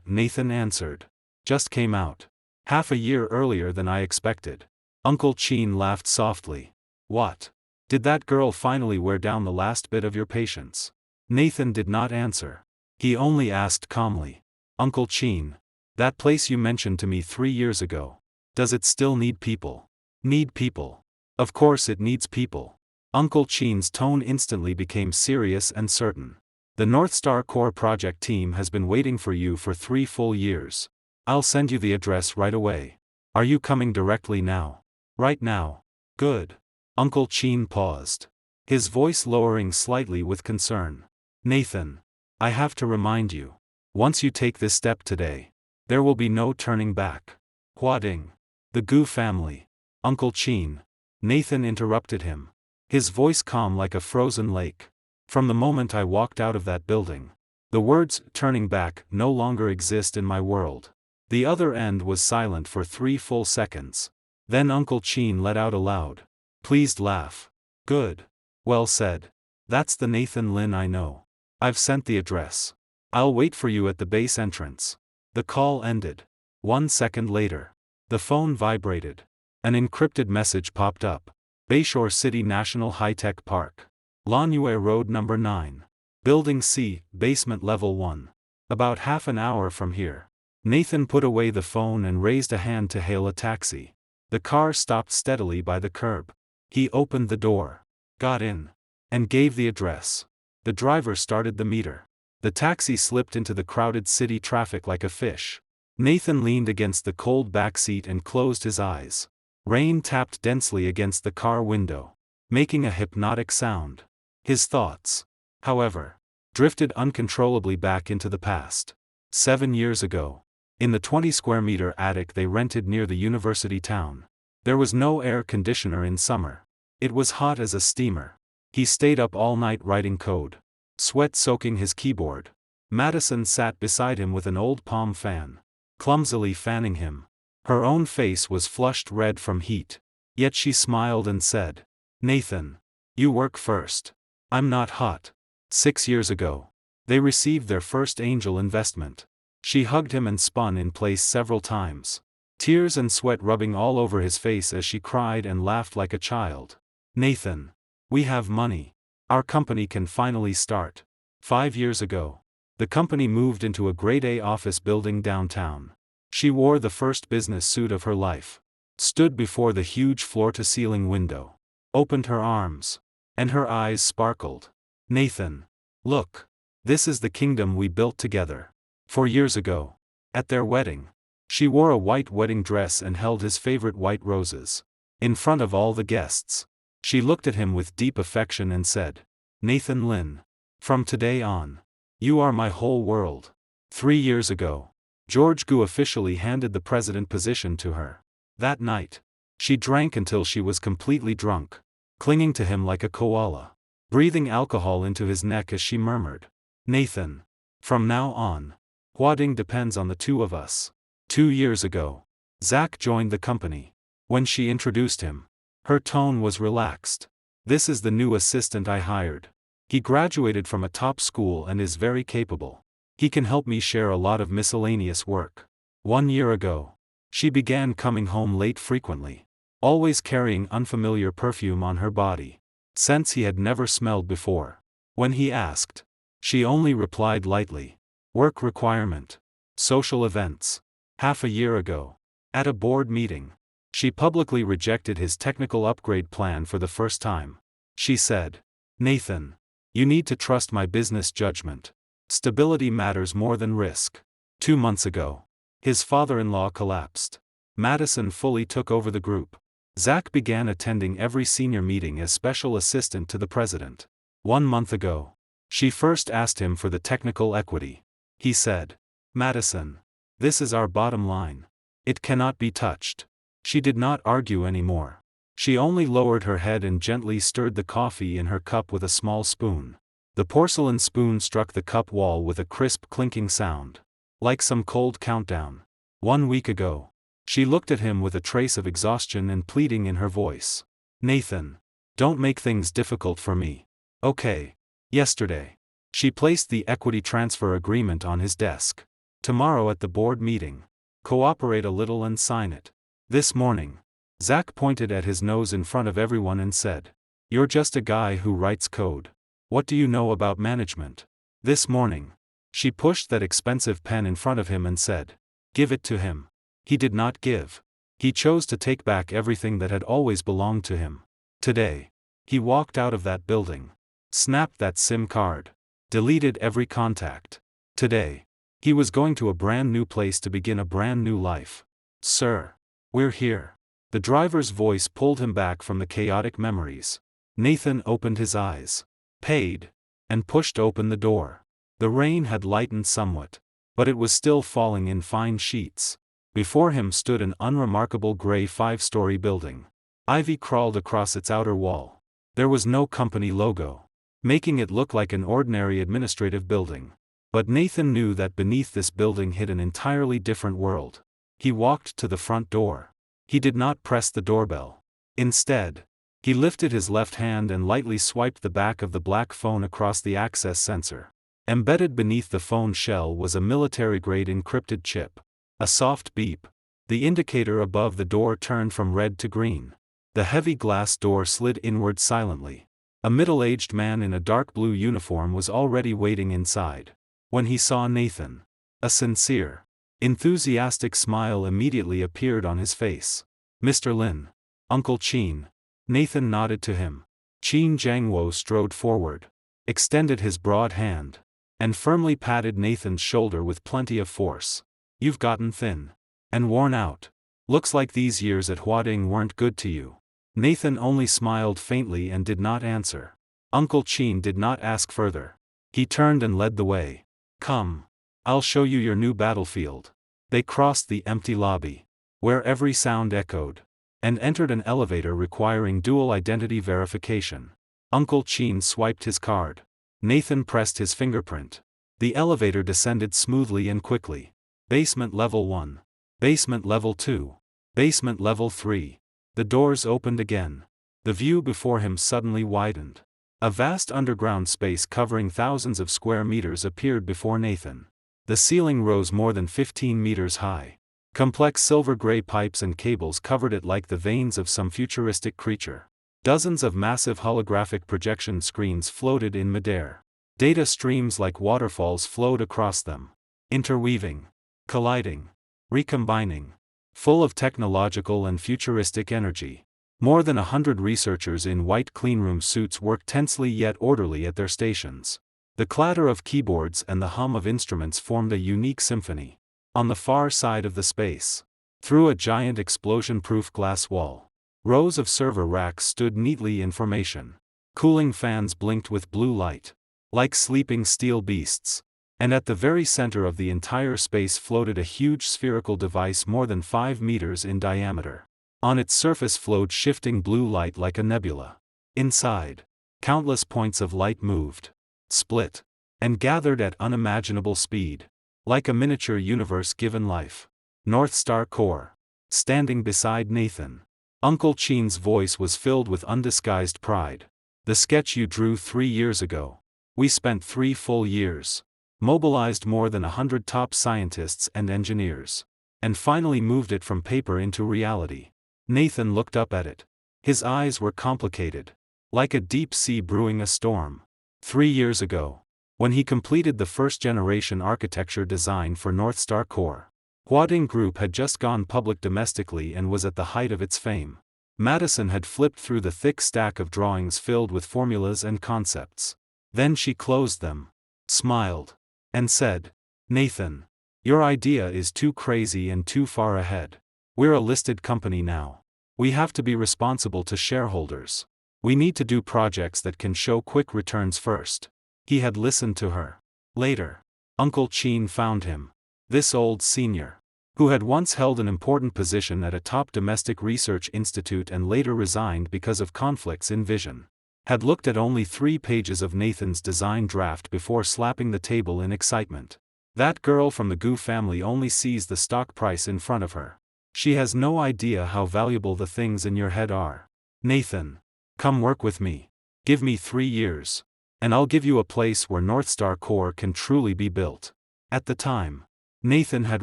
Nathan answered. Just came out. Half a year earlier than I expected. Uncle Cheen laughed softly. What? Did that girl finally wear down the last bit of your patience? Nathan did not answer. He only asked calmly. Uncle Cheen, that place you mentioned to me 3 years ago, does it still need people? Need people? Of course it needs people. Uncle Cheen's tone instantly became serious and certain. The North Star Core project team has been waiting for you for 3 full years. I'll send you the address right away. Are you coming directly now? Right now. Good. Uncle Cheen paused, his voice lowering slightly with concern. Nathan, I have to remind you, once you take this step today, there will be no turning back. Huading. The Gu family. Uncle Cheen. Nathan interrupted him, his voice calm like a frozen lake. From the moment I walked out of that building, the words turning back no longer exist in my world. The other end was silent for 3 full seconds. Then Uncle Cheen let out a loud, pleased laugh. Good. Well said. That's the Nathan Lin I know. I've sent the address. I'll wait for you at the base entrance. The call ended. 1 second later, the phone vibrated. An encrypted message popped up. Bayshore City National High-Tech Park. Lanue Road No. 9. Building C, Basement Level 1. About half an hour from here. Nathan put away the phone and raised a hand to hail a taxi. The car stopped steadily by the curb. He opened the door, got in, and gave the address. The driver started the meter. The taxi slipped into the crowded city traffic like a fish. Nathan leaned against the cold back seat and closed his eyes. Rain tapped densely against the car window, making a hypnotic sound. His thoughts, however, drifted uncontrollably back into the past. 7 years ago, in the 20-square-meter attic they rented near the university town, there was no air conditioner in summer. It was hot as a steamer. He stayed up all night writing code, sweat soaking his keyboard. Madison sat beside him with an old palm fan, clumsily fanning him. Her own face was flushed red from heat, yet she smiled and said, Nathan, you work first. I'm not hot. 6 years ago, they received their first angel investment. She hugged him and spun in place several times, tears and sweat rubbing all over his face as she cried and laughed like a child. Nathan, we have money. Our company can finally start. 5 years ago, the company moved into a grade A office building downtown. She wore the first business suit of her life, stood before the huge floor-to-ceiling window, opened her arms, and her eyes sparkled. Nathan, look, this is the kingdom we built together. 4 years ago, at their wedding, she wore a white wedding dress and held his favorite white roses. In front of all the guests, she looked at him with deep affection and said, Nathan Lin, from today on, you are my whole world. 3 years ago, George Gu officially handed the president position to her. That night, she drank until she was completely drunk, clinging to him like a koala, breathing alcohol into his neck as she murmured, Nathan, From now on, Huading depends on the two of us. 2 years ago, Zach joined the company. When she introduced him, her tone was relaxed. This is the new assistant I hired. He graduated from a top school and is very capable. He can help me share a lot of miscellaneous work. 1 year ago, she began coming home late frequently, always carrying unfamiliar perfume on her body, scents he had never smelled before. When he asked, she only replied lightly, "Work requirement. Social events." Half a year ago, at a board meeting, she publicly rejected his technical upgrade plan for the first time. She said, "Nathan, you need to trust my business judgment. Stability matters more than risk." 2 months ago, his father-in-law collapsed. Madison fully took over the group. Zach began attending every senior meeting as special assistant to the president. 1 month ago, she first asked him for the technical equity. He said, "Madison, this is our bottom line. It cannot be touched." She did not argue anymore. She only lowered her head and gently stirred the coffee in her cup with a small spoon. The porcelain spoon struck the cup wall with a crisp clinking sound, like some cold countdown. 1 week ago, she looked at him with a trace of exhaustion and pleading in her voice. "Nathan, don't make things difficult for me. Okay." Yesterday, she placed the equity transfer agreement on his desk. "Tomorrow at the board meeting, cooperate a little and sign it." This morning, Zach pointed at his nose in front of everyone and said, "You're just a guy who writes code. What do you know about management?" This morning, she pushed that expensive pen in front of him and said, "Give it to him." He did not give. He chose to take back everything that had always belonged to him. Today, he walked out of that building, snapped that SIM card, deleted every contact. Today, he was going to a brand new place to begin a brand new life. "Sir, we're here." The driver's voice pulled him back from the chaotic memories. Nathan opened his eyes, paid, and pushed open the door. The rain had lightened somewhat, but it was still falling in fine sheets. Before him stood an unremarkable gray 5-story building. Ivy crawled across its outer wall. There was no company logo, making it look like an ordinary administrative building. But Nathan knew that beneath this building hid an entirely different world. He walked to the front door. He did not press the doorbell. Instead, he lifted his left hand and lightly swiped the back of the black phone across the access sensor. Embedded beneath the phone shell was a military-grade encrypted chip. A soft beep. The indicator above the door turned from red to green. The heavy glass door slid inward silently. A middle-aged man in a dark blue uniform was already waiting inside. When he saw Nathan, a sincere, enthusiastic smile immediately appeared on his face. "Mr. Lin. Uncle Chin." Nathan nodded to him. Chin Jiangwo strode forward, extended his broad hand, and firmly patted Nathan's shoulder with plenty of force. "You've gotten thin. And worn out. Looks like these years at Huading weren't good to you." Nathan only smiled faintly and did not answer. Uncle Chin did not ask further. He turned and led the way. "Come. I'll show you your new battlefield." They crossed the empty lobby, where every sound echoed, and entered an elevator requiring dual identity verification. Uncle Chin swiped his card. Nathan pressed his fingerprint. The elevator descended smoothly and quickly. Basement level 1. Basement level 2. Basement level 3. The doors opened again. The view before him suddenly widened. A vast underground space covering thousands of square meters appeared before Nathan. The ceiling rose more than 15 meters high. Complex silver-gray pipes and cables covered it like the veins of some futuristic creature. Dozens of massive holographic projection screens floated in midair. Data streams like waterfalls flowed across them, interweaving, colliding, recombining, full of technological and futuristic energy. More than 100 researchers in white cleanroom suits worked tensely yet orderly at their stations. The clatter of keyboards and the hum of instruments formed a unique symphony. On the far side of the space, through a giant explosion-proof glass wall, rows of server racks stood neatly in formation. Cooling fans blinked with blue light, like sleeping steel beasts. And at the very center of the entire space floated a huge spherical device more than 5 meters in diameter. On its surface flowed shifting blue light like a nebula. Inside, countless points of light moved, split, and gathered at unimaginable speed. Like a miniature universe given life. North Star Core. Standing beside Nathan. Uncle Chin's voice was filled with undisguised pride. The sketch you drew 3 years ago. We spent 3 full years. Mobilized more than 100 top scientists and engineers. And finally moved it from paper into reality. Nathan looked up at it. His eyes were complicated. Like a deep sea brewing a storm. 3 years ago. When he completed the first-generation architecture design for North Star Core. Huading Group had just gone public domestically and was at the height of its fame. Madison had flipped through the thick stack of drawings filled with formulas and concepts. Then she closed them, smiled, and said, "Nathan, your idea is too crazy and too far ahead. We're a listed company now. We have to be responsible to shareholders. We need to do projects that can show quick returns first." He had listened to her. Later, Uncle Chin found him. This old senior, who had once held an important position at a top domestic research institute and later resigned because of conflicts in vision, had looked at only 3 pages of Nathan's design draft before slapping the table in excitement. That girl from the Gu family only sees the stock price in front of her. She has no idea how valuable the things in your head are. Nathan, come work with me. Give me 3 years. And I'll give you a place where North Star Core can truly be built. At the time, Nathan had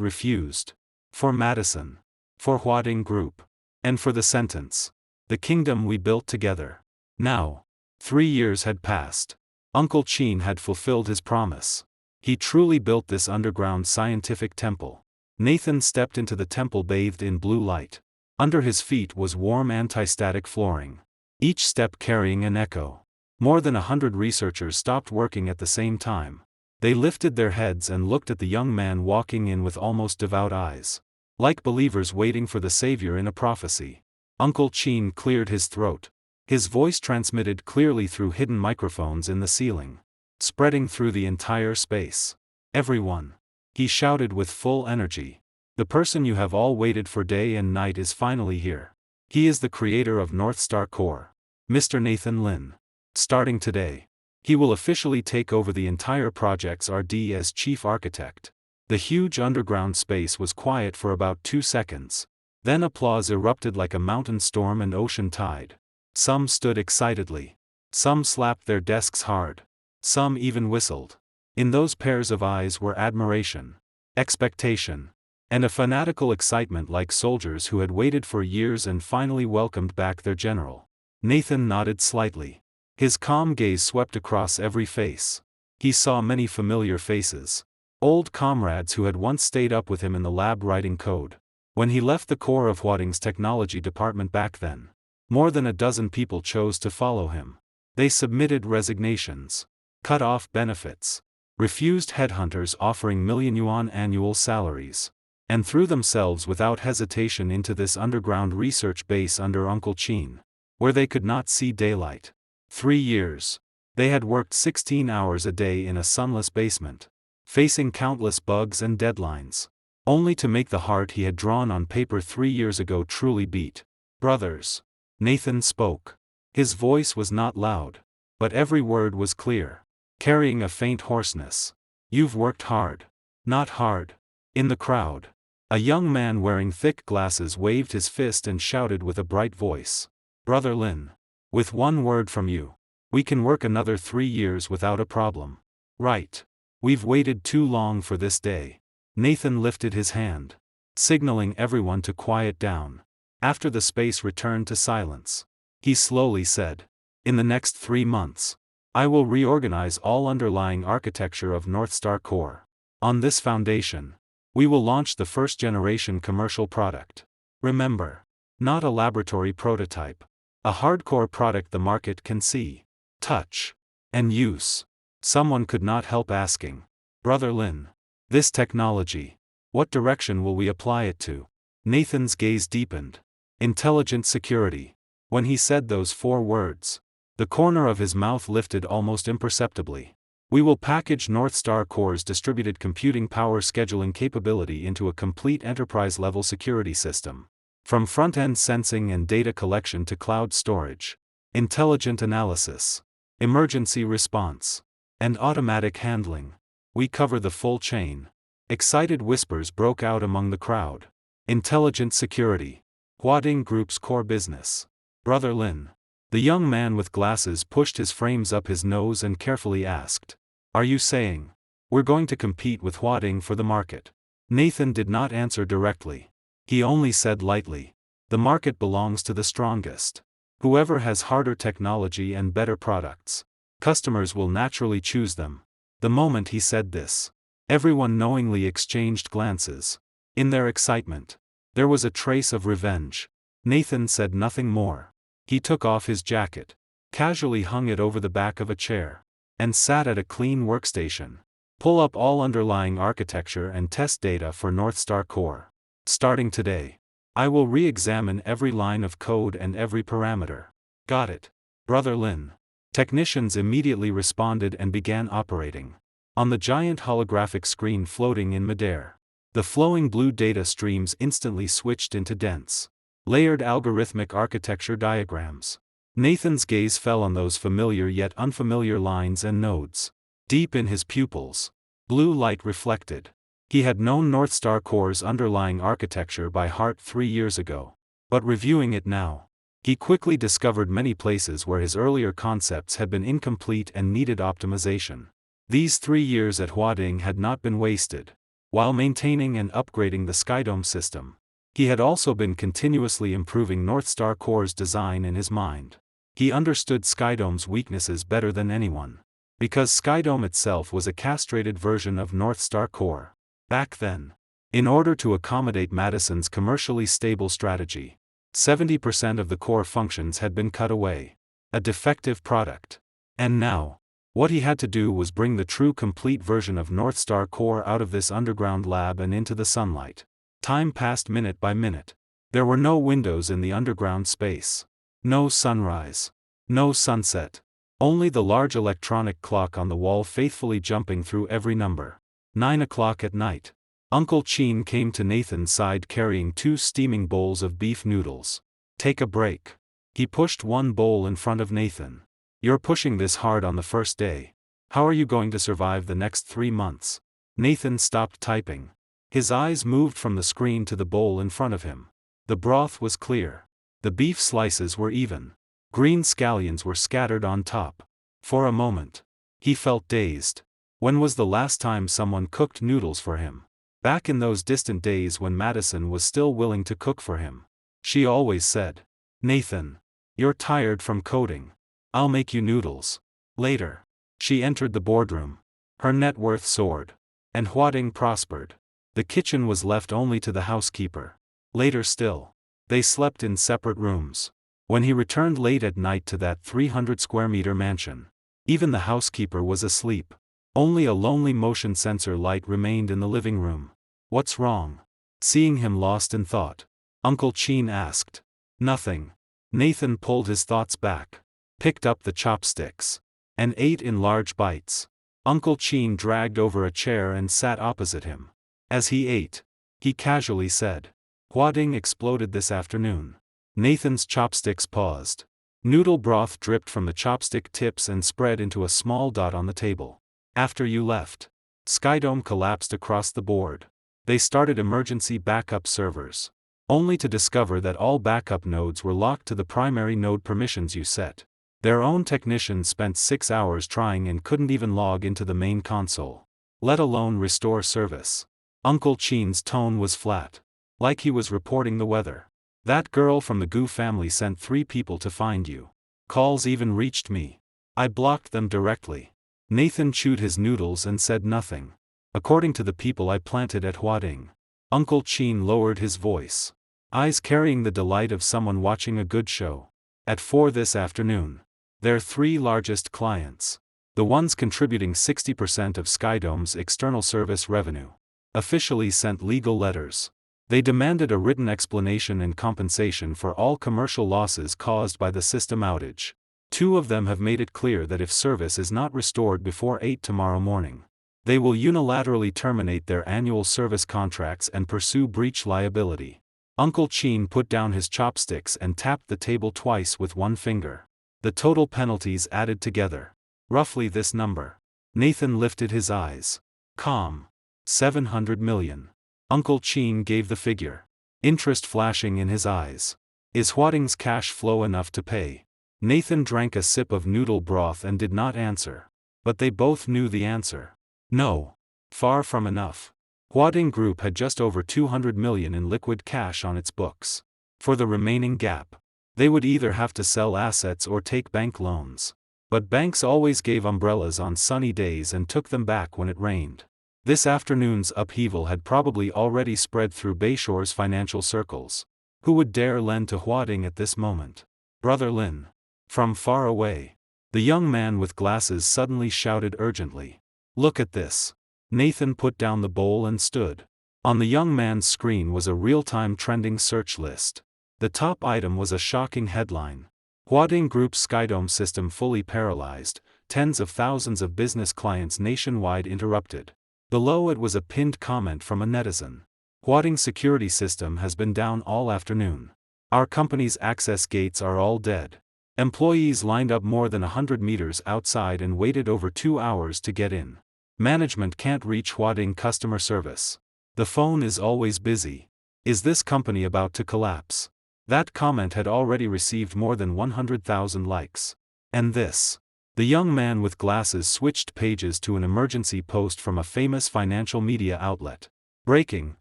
refused. For Madison. For Huading Group. And for the sentence. The kingdom we built together. Now. 3 years had passed. Uncle Chin had fulfilled his promise. He truly built this underground scientific temple. Nathan stepped into the temple bathed in blue light. Under his feet was warm anti-static flooring. Each step carrying an echo. More than 100 researchers stopped working at the same time. They lifted their heads and looked at the young man walking in with almost devout eyes. Like believers waiting for the Savior in a prophecy. Uncle Chin cleared his throat. His voice transmitted clearly through hidden microphones in the ceiling. Spreading through the entire space. "Everyone," he shouted with full energy. "The person you have all waited for day and night is finally here. He is the creator of North Star Core. Mr. Nathan Lin. Starting today. He will officially take over the entire project's RD as chief architect." The huge underground space was quiet for about 2 seconds. Then applause erupted like a mountain storm and ocean tide. Some stood excitedly. Some slapped their desks hard. Some even whistled. In those pairs of eyes were admiration, expectation, and a fanatical excitement like soldiers who had waited for years and finally welcomed back their general. Nathan nodded slightly. His calm gaze swept across every face. He saw many familiar faces. Old comrades who had once stayed up with him in the lab writing code. When he left the core of Huading's technology department back then, more than a dozen people chose to follow him. They submitted resignations, cut off benefits, refused headhunters offering million-yuan annual salaries, and threw themselves without hesitation into this underground research base under Uncle Chin, where they could not see daylight. 3 years. They had worked 16 hours a day in a sunless basement, facing countless bugs and deadlines, only to make the heart he had drawn on paper 3 years ago truly beat. "Brothers," Nathan spoke. His voice was not loud, but every word was clear, carrying a faint hoarseness. "You've worked hard. Not hard." In the crowd, a young man wearing thick glasses waved his fist and shouted with a bright voice. "Brother Lin. With one word from you, we can work another 3 years without a problem. Right. We've waited too long for this day." Nathan lifted his hand, signaling everyone to quiet down. After the space returned to silence, he slowly said, "In the next 3 months, I will reorganize all underlying architecture of North Star Core. On this foundation, we will launch the first-generation commercial product. Remember, not a laboratory prototype. A hardcore product the market can see, touch, and use." Someone could not help asking, "Brother Lin, this technology, what direction will we apply it to?" Nathan's gaze deepened. Intelligent security. When he said those 4 words, the corner of his mouth lifted almost imperceptibly. "We will package North Star Core's distributed computing power scheduling capability into a complete enterprise-level security system. From front-end sensing and data collection to cloud storage, intelligent analysis, emergency response, And automatic handling. We cover the full chain. Excited whispers broke out among the crowd. Intelligent security. Huading Group's core business. Brother Lin. The young man with glasses pushed his frames up his nose and carefully asked, "Are you saying we're going to compete with Huading for the market?" Nathan did not answer directly. He only said lightly, "The market belongs to the strongest. Whoever has harder technology and better products, customers will naturally choose them." The moment he said this, everyone knowingly exchanged glances. In their excitement, there was a trace of revenge. Nathan said nothing more. He took off his jacket, casually hung it over the back of a chair, and sat at a clean workstation. "Pull up all underlying architecture and test data for Northstar Core. Starting today, I will re-examine every line of code and every parameter." "Got it, Brother Lin." Technicians immediately responded and began operating. On the giant holographic screen floating in midair, the flowing blue data streams instantly switched into dense, layered algorithmic architecture diagrams. Nathan's gaze fell on those familiar yet unfamiliar lines and nodes. Deep in his pupils, blue light reflected. He had known Northstar Core's underlying architecture by heart 3 years ago. But reviewing it now, he quickly discovered many places where his earlier concepts had been incomplete and needed optimization. These 3 years at Huading had not been wasted. While maintaining and upgrading the Skydome system, he had also been continuously improving Northstar Core's design in his mind. He understood Skydome's weaknesses better than anyone, because Skydome itself was a castrated version of Northstar Core. Back then, in order to accommodate Madison's commercially stable strategy, 70% of the core functions had been cut away. A defective product. And now, what he had to do was bring the true complete version of Northstar Core out of this underground lab and into the sunlight. Time passed minute by minute. There were no windows in the underground space. No sunrise. No sunset. Only the large electronic clock on the wall faithfully jumping through every number. 9 o'clock at night. Uncle Chin came to Nathan's side carrying 2 steaming bowls of beef noodles. "Take a break." He pushed one bowl in front of Nathan. "You're pushing this hard on the first day. How are you going to survive the next 3 months?" Nathan stopped typing. His eyes moved from the screen to the bowl in front of him. The broth was clear. The beef slices were even. Green scallions were scattered on top. For a moment, he felt dazed. When was the last time someone cooked noodles for him? Back in those distant days when Madison was still willing to cook for him. She always said, "Nathan, you're tired from coding. I'll make you noodles later." She entered the boardroom. Her net worth soared. And Huading prospered. The kitchen was left only to the housekeeper. Later still, they slept in separate rooms. When he returned late at night to that 300-square-meter mansion, even the housekeeper was asleep. Only a lonely motion sensor light remained in the living room. "What's wrong?" Seeing him lost in thought, Uncle Chin asked. "Nothing." Nathan pulled his thoughts back, picked up the chopsticks, and ate in large bites. Uncle Chin dragged over a chair and sat opposite him. As he ate, he casually said, "Huading exploded this afternoon." Nathan's chopsticks paused. Noodle broth dripped from the chopstick tips and spread into a small dot on the table. "After you left, Skydome collapsed across the board. They started emergency backup servers, only to discover that all backup nodes were locked to the primary node permissions you set. Their own technicians spent 6 hours trying and couldn't even log into the main console, let alone restore service." Uncle Chin's tone was flat, like he was reporting the weather. "That girl from the Gu family sent 3 people to find you. Calls even reached me. I blocked them directly." Nathan chewed his noodles and said nothing. "According to the people I planted at Huading." Uncle Chin lowered his voice, eyes carrying the delight of someone watching a good show. "At 4 this afternoon, their 3 largest clients, the ones contributing 60% of Skydome's external service revenue, officially sent legal letters. They demanded a written explanation and compensation for all commercial losses caused by the system outage. 2 of them have made it clear that if service is not restored before 8 tomorrow morning, they will unilaterally terminate their annual service contracts and pursue breach liability." Uncle Chin put down his chopsticks and tapped the table twice with one finger. "The total penalties added together. Roughly this number." Nathan lifted his eyes. Calm. 700 million. Uncle Cheen gave the figure. Interest flashing in his eyes. Is Huading's cash flow enough to pay? Nathan drank a sip of noodle broth and did not answer. But they both knew the answer. No. Far from enough. Huading Group had just over 200 million in liquid cash on its books. For the remaining gap, they would either have to sell assets or take bank loans. But banks always gave umbrellas on sunny days and took them back when it rained. This afternoon's upheaval had probably already spread through Bayshore's financial circles. Who would dare lend to Huading at this moment? Brother Lin. From far away, the young man with glasses suddenly shouted urgently. Look at this. Nathan put down the bowl and stood. On the young man's screen was a real-time trending search list. The top item was a shocking headline. Huading Group's Skydome system fully paralyzed, tens of thousands of business clients nationwide interrupted. Below it was a pinned comment from a netizen. Huading's security system has been down all afternoon. Our company's access gates are all dead. Employees lined up more than 100 meters outside and waited over 2 hours to get in. Management can't reach Huading customer service. The phone is always busy. Is this company about to collapse? That comment had already received more than 100,000 likes. And this. The young man with glasses switched pages to an emergency post from a famous financial media outlet. Breaking,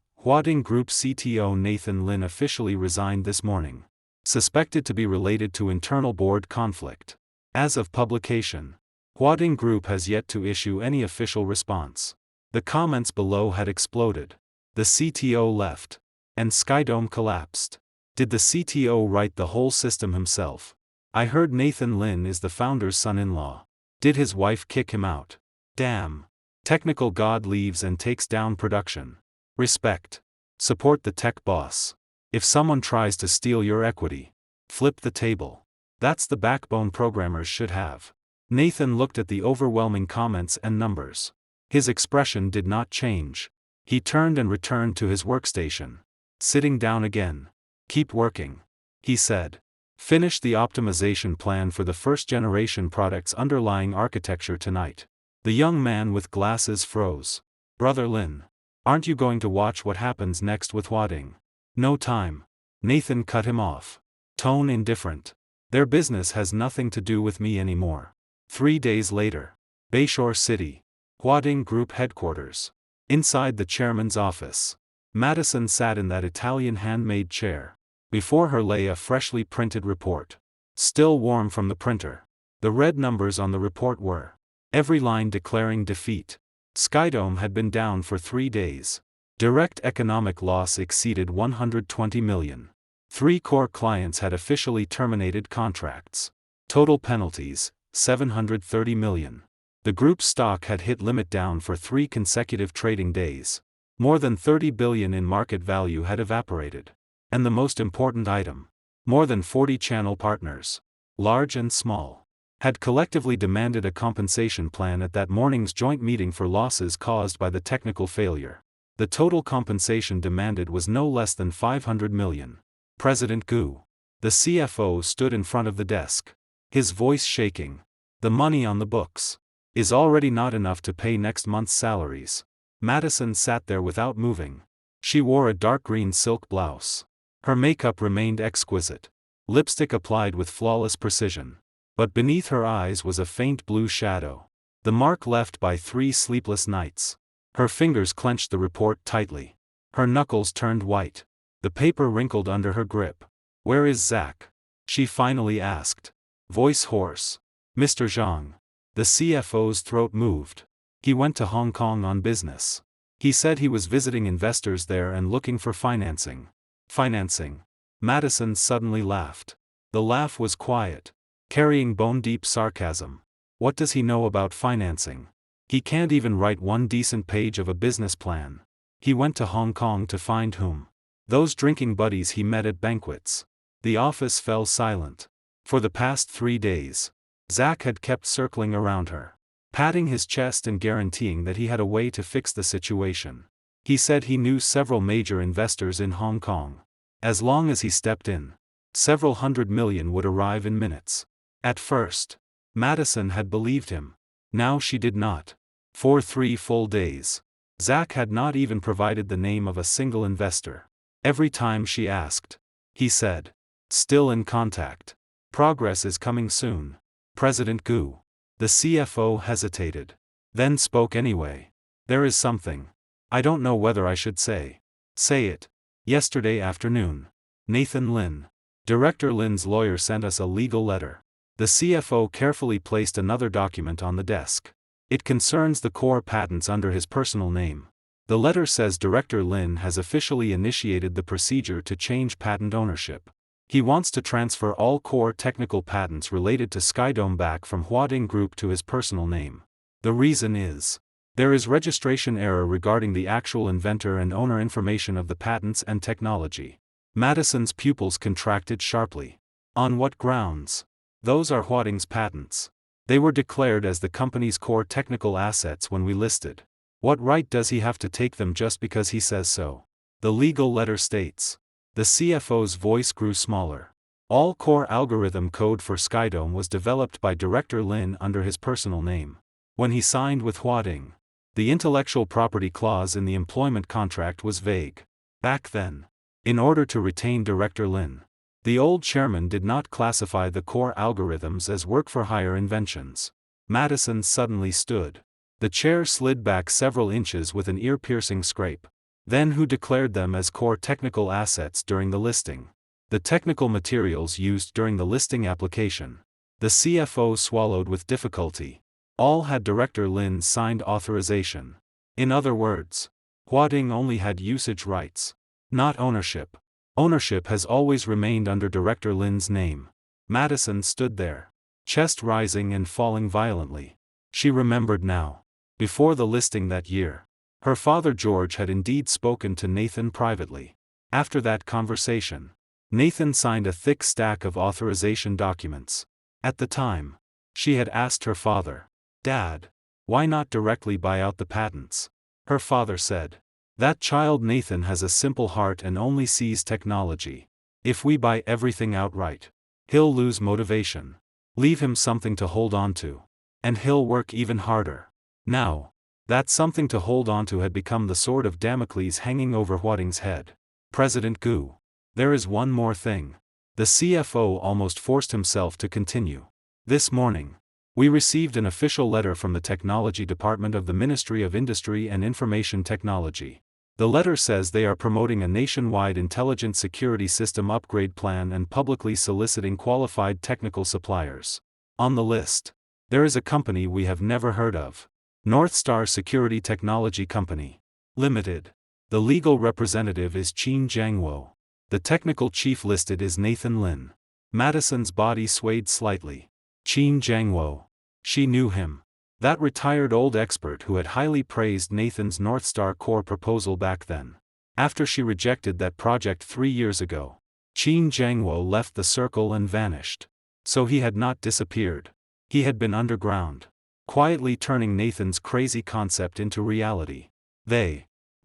Huading Group CTO Nathan Lin officially resigned this morning. Suspected to be related to internal board conflict. As of publication, Huading Group has yet to issue any official response. The comments below had exploded. The CTO left. And Skydome collapsed. Did the CTO write the whole system himself? I heard Nathan Lin is the founder's son-in-law. Did his wife kick him out? Damn. Technical god leaves and takes down production. Respect. Support the tech boss. If someone tries to steal your equity, flip the table. That's the backbone programmers should have. Nathan looked at the overwhelming comments and numbers. His expression did not change. He turned and returned to his workstation. Sitting down again. Keep working, he said. Finish the optimization plan for the first-generation product's underlying architecture tonight. The young man with glasses froze. Brother Lin. Aren't you going to watch what happens next with Huading? No time. Nathan cut him off. Tone indifferent. Their business has nothing to do with me anymore. 3 days later. Bayshore City. Huading Group headquarters. Inside the chairman's office. Madison sat in that Italian handmade chair. Before her lay a freshly printed report. Still warm from the printer. The red numbers on the report were. Every line declaring defeat. Skydome had been down for 3 days. Direct economic loss exceeded 120 million. 3 core clients had officially terminated contracts. Total penalties, 730 million. The group's stock had hit limit down for 3 consecutive trading days. More than 30 billion in market value had evaporated. And the most important item. More than 40 channel partners, large and small, had collectively demanded a compensation plan at that morning's joint meeting for losses caused by the technical failure. The total compensation demanded was no less than 500 million. President Gu, the CFO, stood in front of the desk. His voice shaking. The money on the books is already not enough to pay next month's salaries. Madison sat there without moving. She wore a dark green silk blouse. Her makeup remained exquisite. Lipstick applied with flawless precision. But beneath her eyes was a faint blue shadow. The mark left by 3 sleepless nights. Her fingers clenched the report tightly. Her knuckles turned white. The paper wrinkled under her grip. Where is Zach? She finally asked. Voice hoarse. Mr. Zhang. The CFO's throat moved. He went to Hong Kong on business. He said he was visiting investors there and looking for financing. Financing. Madison suddenly laughed. The laugh was quiet, carrying bone-deep sarcasm. What does he know about financing? He can't even write 1 decent page of a business plan. He went to Hong Kong to find whom? Those drinking buddies he met at banquets. The office fell silent. For the past 3 days, Zach had kept circling around her, patting his chest and guaranteeing that he had a way to fix the situation. He said he knew several major investors in Hong Kong. As long as he stepped in, several hundred million would arrive in minutes. At first, Madison had believed him. Now she did not. For 3 full days. Zach had not even provided the name of a single investor. Every time she asked, he said, "Still in contact. Progress is coming soon." President Gu. The CFO hesitated. Then spoke anyway. "There is something. I don't know whether I should say. Say it. Yesterday afternoon. Nathan Lin. Director Lin's lawyer sent us a legal letter." The CFO carefully placed another document on the desk. "It concerns the core patents under his personal name. The letter says Director Lin has officially initiated the procedure to change patent ownership. He wants to transfer all core technical patents related to Skydome back from Huading Group to his personal name. The reason is, there is registration error regarding the actual inventor and owner information of the patents and technology." Madison's pupils contracted sharply. "On what grounds?" "Those are Huading's patents. They were declared as the company's core technical assets when we listed. What right does he have to take them just because he says so?" The legal letter states. The CFO's voice grew smaller. "All core algorithm code for Skydome was developed by Director Lin under his personal name. When he signed with Huading, the intellectual property clause in the employment contract was vague. Back then, in order to retain Director Lin, the old chairman did not classify the core algorithms as work-for-hire inventions." Madison suddenly stood. The chair slid back several inches with an ear-piercing scrape. "Then who declared them as core technical assets during the listing?" "The technical materials used during the listing application." The CFO swallowed with difficulty. "All had Director Lin's signed authorization. In other words, Huading only had usage rights, not ownership. Ownership has always remained under Director Lin's name." Madison stood there, chest rising and falling violently. She remembered now. Before the listing that year, her father George had indeed spoken to Nathan privately. After that conversation, Nathan signed a thick stack of authorization documents. At the time, she had asked her father, "Dad, why not directly buy out the patents?" Her father said, "That child Nathan has a simple heart and only sees technology. If we buy everything outright, he'll lose motivation. Leave him something to hold on to. And he'll work even harder." Now, that something to hold on to had become the sword of Damocles hanging over Huading's head. President Gu. "There is one more thing." The CFO almost forced himself to continue. "This morning, we received an official letter from the Technology Department of the Ministry of Industry and Information Technology. The letter says they are promoting a nationwide intelligent security system upgrade plan and publicly soliciting qualified technical suppliers. On the list, there is a company we have never heard of. North Star Security Technology Company. Limited. The legal representative is Qin Jiangwo. The technical chief listed is Nathan Lin." Madison's body swayed slightly. Qin Jiangwo. She knew him. That retired old expert who had highly praised Nathan's North Star Core proposal back then. After she rejected that project 3 years ago, Qin Jiangwo left the circle and vanished. So he had not disappeared. He had been underground, quietly turning Nathan's crazy concept into reality.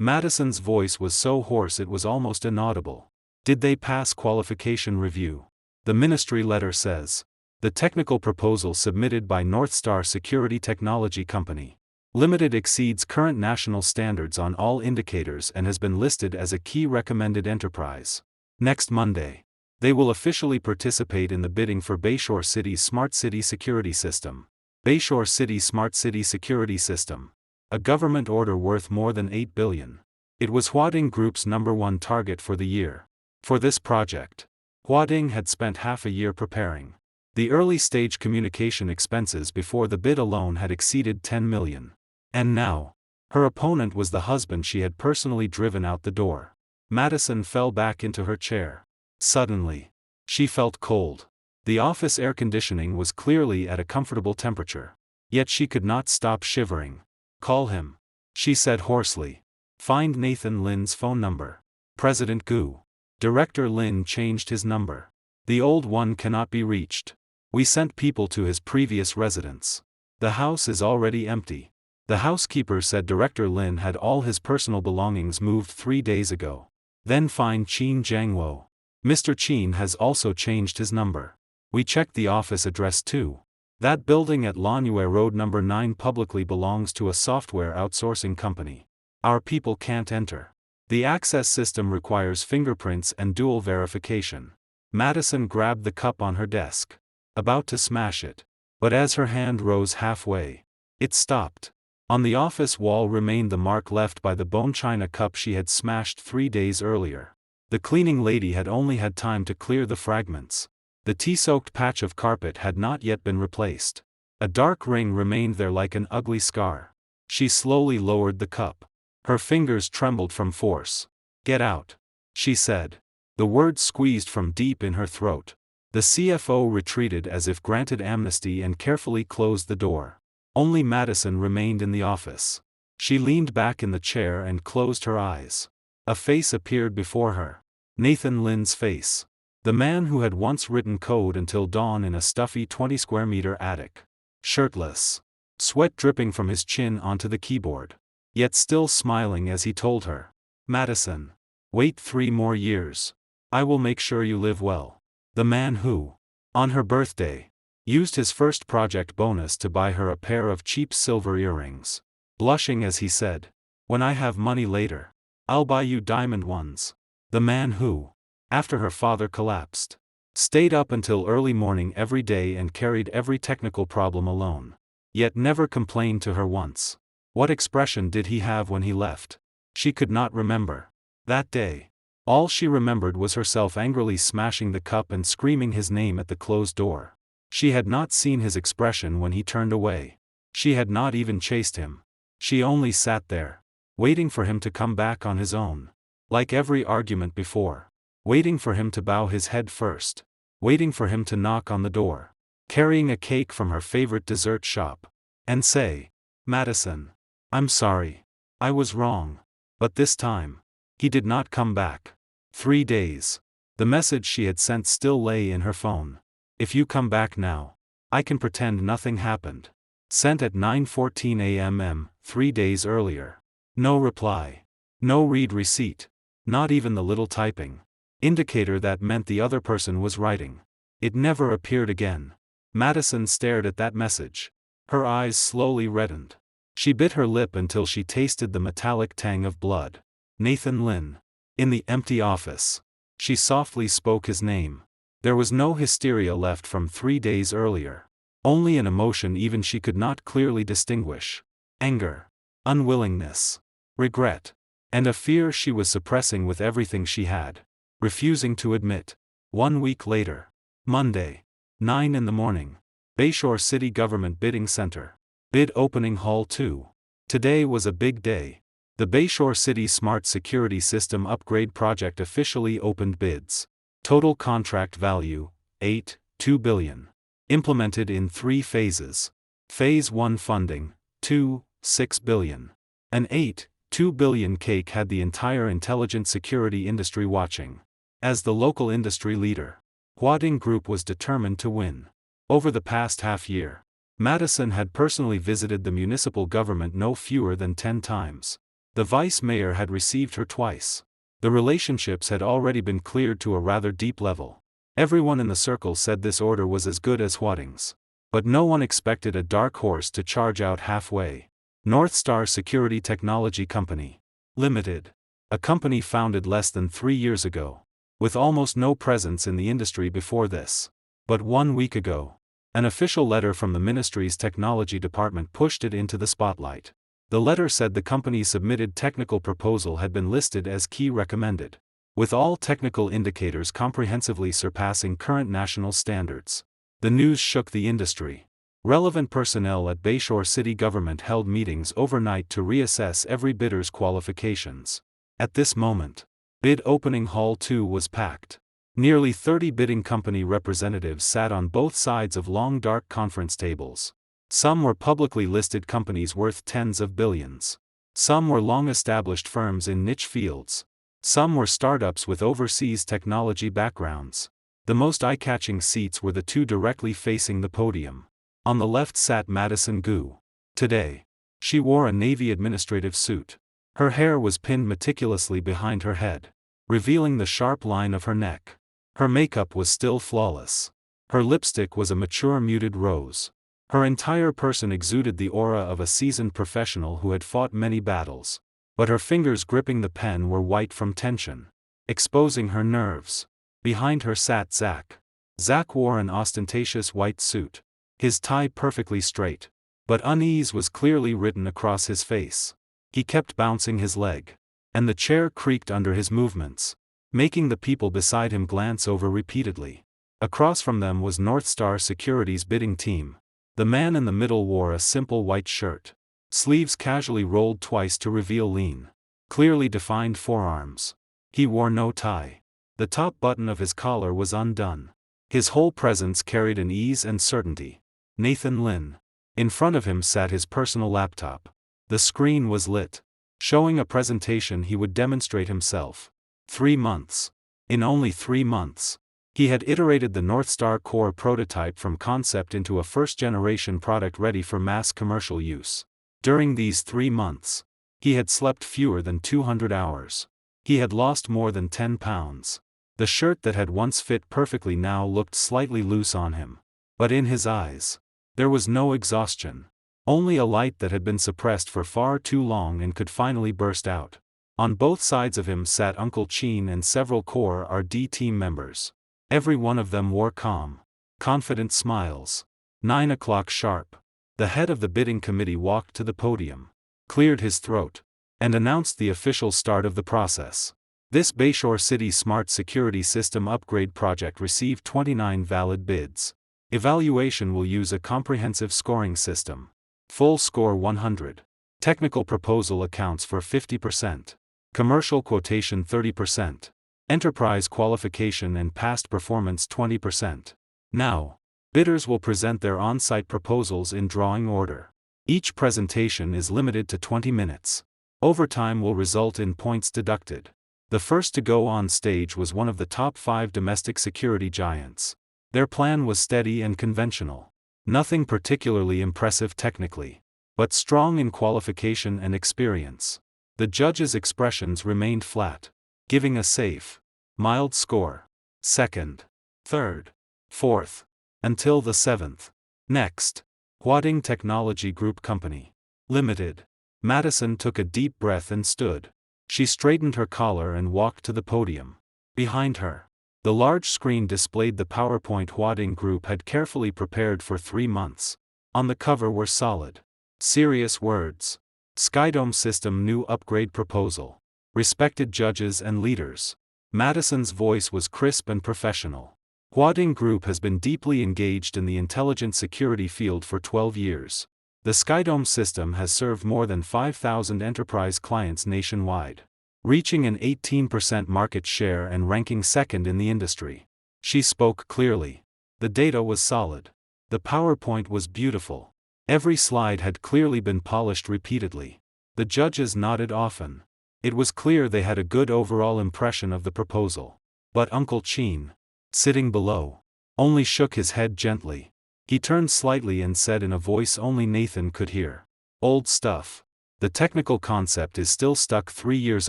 Madison's voice was so hoarse it was almost inaudible. "Did they pass qualification review?" The ministry letter says. "The technical proposal submitted by North Star Security Technology Company Limited exceeds current national standards on all indicators and has been listed as a key recommended enterprise. Next Monday, they will officially participate in the bidding for Bayshore City's Smart City Security System. Bayshore City Smart City Security System. A government order worth more than 8 billion. It was Huading Group's #1 target for the year. For this project, Huading had spent half a year preparing. The early-stage communication expenses before the bid alone had exceeded 10 million. And now, her opponent was the husband she had personally driven out the door. Madison fell back into her chair. Suddenly, she felt cold. The office air conditioning was clearly at a comfortable temperature. Yet she could not stop shivering. "Call him," she said hoarsely. "Find Nathan Lin's phone number." President Gu. Director Lin changed his number. "The old one cannot be reached. We sent people to his previous residence. The house is already empty." The housekeeper said Director Lin had all his personal belongings moved 3 days ago. "Then find Qin Jiangwo. Mr. Qin has also changed his number. We checked the office address too. That building at Lonue Road number 9 publicly belongs to a software outsourcing company. Our people can't enter. The access system requires fingerprints and dual verification. Madison grabbed the cup on her desk, about to smash it. But as her hand rose halfway, it stopped. On the office wall remained the mark left by the bone china cup she had smashed 3 days earlier. The cleaning lady had only had time to clear the fragments. The tea-soaked patch of carpet had not yet been replaced. A dark ring remained there like an ugly scar. She slowly lowered the cup. Her fingers trembled from force. "Get out," she said. The words squeezed from deep in her throat. The CFO retreated as if granted amnesty and carefully closed the door. Only Madison remained in the office. She leaned back in the chair and closed her eyes. A face appeared before her. Nathan Lynn's face. The man who had once written code until dawn in a stuffy 20-square-meter attic. Shirtless. Sweat dripping from his chin onto the keyboard. Yet still smiling as he told her, "Madison, wait 3 more years. I will make sure you live well." The man who, on her birthday, used his first project bonus to buy her a pair of cheap silver earrings. Blushing as he said, "When I have money later, I'll buy you diamond ones." The man who, after her father collapsed, stayed up until early morning every day and carried every technical problem alone. Yet never complained to her once. What expression did he have when he left? She could not remember. That day, all she remembered was herself angrily smashing the cup and screaming his name at the closed door. She had not seen his expression when he turned away. She had not even chased him. She only sat there, waiting for him to come back on his own. Like every argument before. Waiting for him to bow his head first. Waiting for him to knock on the door, carrying a cake from her favorite dessert shop, and say, "Madison, I'm sorry. I was wrong." But this time, he did not come back. 3 days. The message she had sent still lay in her phone. "If you come back now, I can pretend nothing happened." Sent at 9:14 a.m. 3 days earlier. No reply. No read receipt. Not even the little typing indicator that meant the other person was writing. It never appeared again. Madison stared at that message. Her eyes slowly reddened. She bit her lip until she tasted the metallic tang of blood. Nathan Lynn. In the empty office. She softly spoke his name. There was no hysteria left from 3 days earlier. Only an emotion even she could not clearly distinguish. Anger. Unwillingness. Regret. And a fear she was suppressing with everything she had. Refusing to admit. 1 week later. Monday. 9 in the morning. Bayshore City Government Bidding Center. Bid Opening Hall 2. Today was a big day. The Bayshore City Smart Security System Upgrade Project officially opened bids. Total contract value, $2 billion. Implemented in 3 phases. Phase 1 funding, $6 billion. An $2 billion cake had the entire intelligent security industry watching. As the local industry leader, Huading Group was determined to win. Over the past half year, Madison had personally visited the municipal government no fewer than 10 times. The vice mayor had received her twice. The relationships had already been cleared to a rather deep level. Everyone in the circle said this order was as good as Huading's. But no one expected a dark horse to charge out halfway. North Star Security Technology Company. Limited. A company founded less than 3 years ago. With almost no presence in the industry before this. But 1 week ago, an official letter from the ministry's technology department pushed it into the spotlight. The letter said the company's submitted technical proposal had been listed as key recommended, with all technical indicators comprehensively surpassing current national standards. The news shook the industry. Relevant personnel at Bayshore City Government held meetings overnight to reassess every bidder's qualifications. At this moment, Bid Opening Hall 2 was packed. Nearly 30 bidding company representatives sat on both sides of long dark conference tables. Some were publicly listed companies worth tens of billions. Some were long-established firms in niche fields. Some were startups with overseas technology backgrounds. The most eye-catching seats were the 2 directly facing the podium. On the left sat Madison Gu. Today, she wore a navy administrative suit. Her hair was pinned meticulously behind her head, revealing the sharp line of her neck. Her makeup was still flawless. Her lipstick was a mature muted rose. Her entire person exuded the aura of a seasoned professional who had fought many battles. But her fingers gripping the pen were white from tension, exposing her nerves. Behind her sat Zach. Zach wore an ostentatious white suit, his tie perfectly straight. But unease was clearly written across his face. He kept bouncing his leg, and the chair creaked under his movements, making the people beside him glance over repeatedly. Across from them was North Star Security's bidding team. The man in the middle wore a simple white shirt, sleeves casually rolled twice to reveal lean, clearly defined forearms. He wore no tie. The top button of his collar was undone. His whole presence carried an ease and certainty. Nathan Lynn. In front of him sat his personal laptop. The screen was lit, showing a presentation he would demonstrate himself. 3 months. In only 3 months, he had iterated the North Star Core prototype from concept into a first-generation product ready for mass commercial use. During these 3 months, he had slept fewer than 200 hours. He had lost more than 10 pounds. The shirt that had once fit perfectly now looked slightly loose on him. But in his eyes, there was no exhaustion. Only a light that had been suppressed for far too long and could finally burst out. On both sides of him sat Uncle Cheen and several core RD team members. Every one of them wore calm, confident smiles. 9 o'clock sharp. The head of the bidding committee walked to the podium, cleared his throat, and announced the official start of the process. This Bayshore City Smart Security System Upgrade project received 29 valid bids. Evaluation will use a comprehensive scoring system. Full score 100. Technical proposal accounts for 50%. Commercial quotation 30%. Enterprise qualification and past performance 20%. Now, bidders will present their on-site proposals in drawing order. Each presentation is limited to 20 minutes. Overtime will result in points deducted. The first to go on stage was one of the top 5 domestic security giants. Their plan was steady and conventional. Nothing particularly impressive technically, but strong in qualification and experience. The judges' expressions remained flat, giving a safe, mild score. 2nd, 3rd, 4th, until the 7th. Next, Huading Technology Group Company Limited. Madison took a deep breath and stood. She straightened her collar and walked to the podium. Behind her, the large screen displayed the PowerPoint Huading Group had carefully prepared for 3 months. On the cover were solid, serious words. Skydome System New Upgrade Proposal. Respected judges and leaders. Madison's voice was crisp and professional. Huading Group has been deeply engaged in the intelligent security field for 12 years. The Skydome system has served more than 5,000 enterprise clients nationwide, reaching an 18% market share and ranking 2nd in the industry. She spoke clearly. The data was solid. The PowerPoint was beautiful. Every slide had clearly been polished repeatedly. The judges nodded often. It was clear they had a good overall impression of the proposal. But Uncle Cheen, sitting below, only shook his head gently. He turned slightly and said in a voice only Nathan could hear, "Old stuff. The technical concept is still stuck 3 years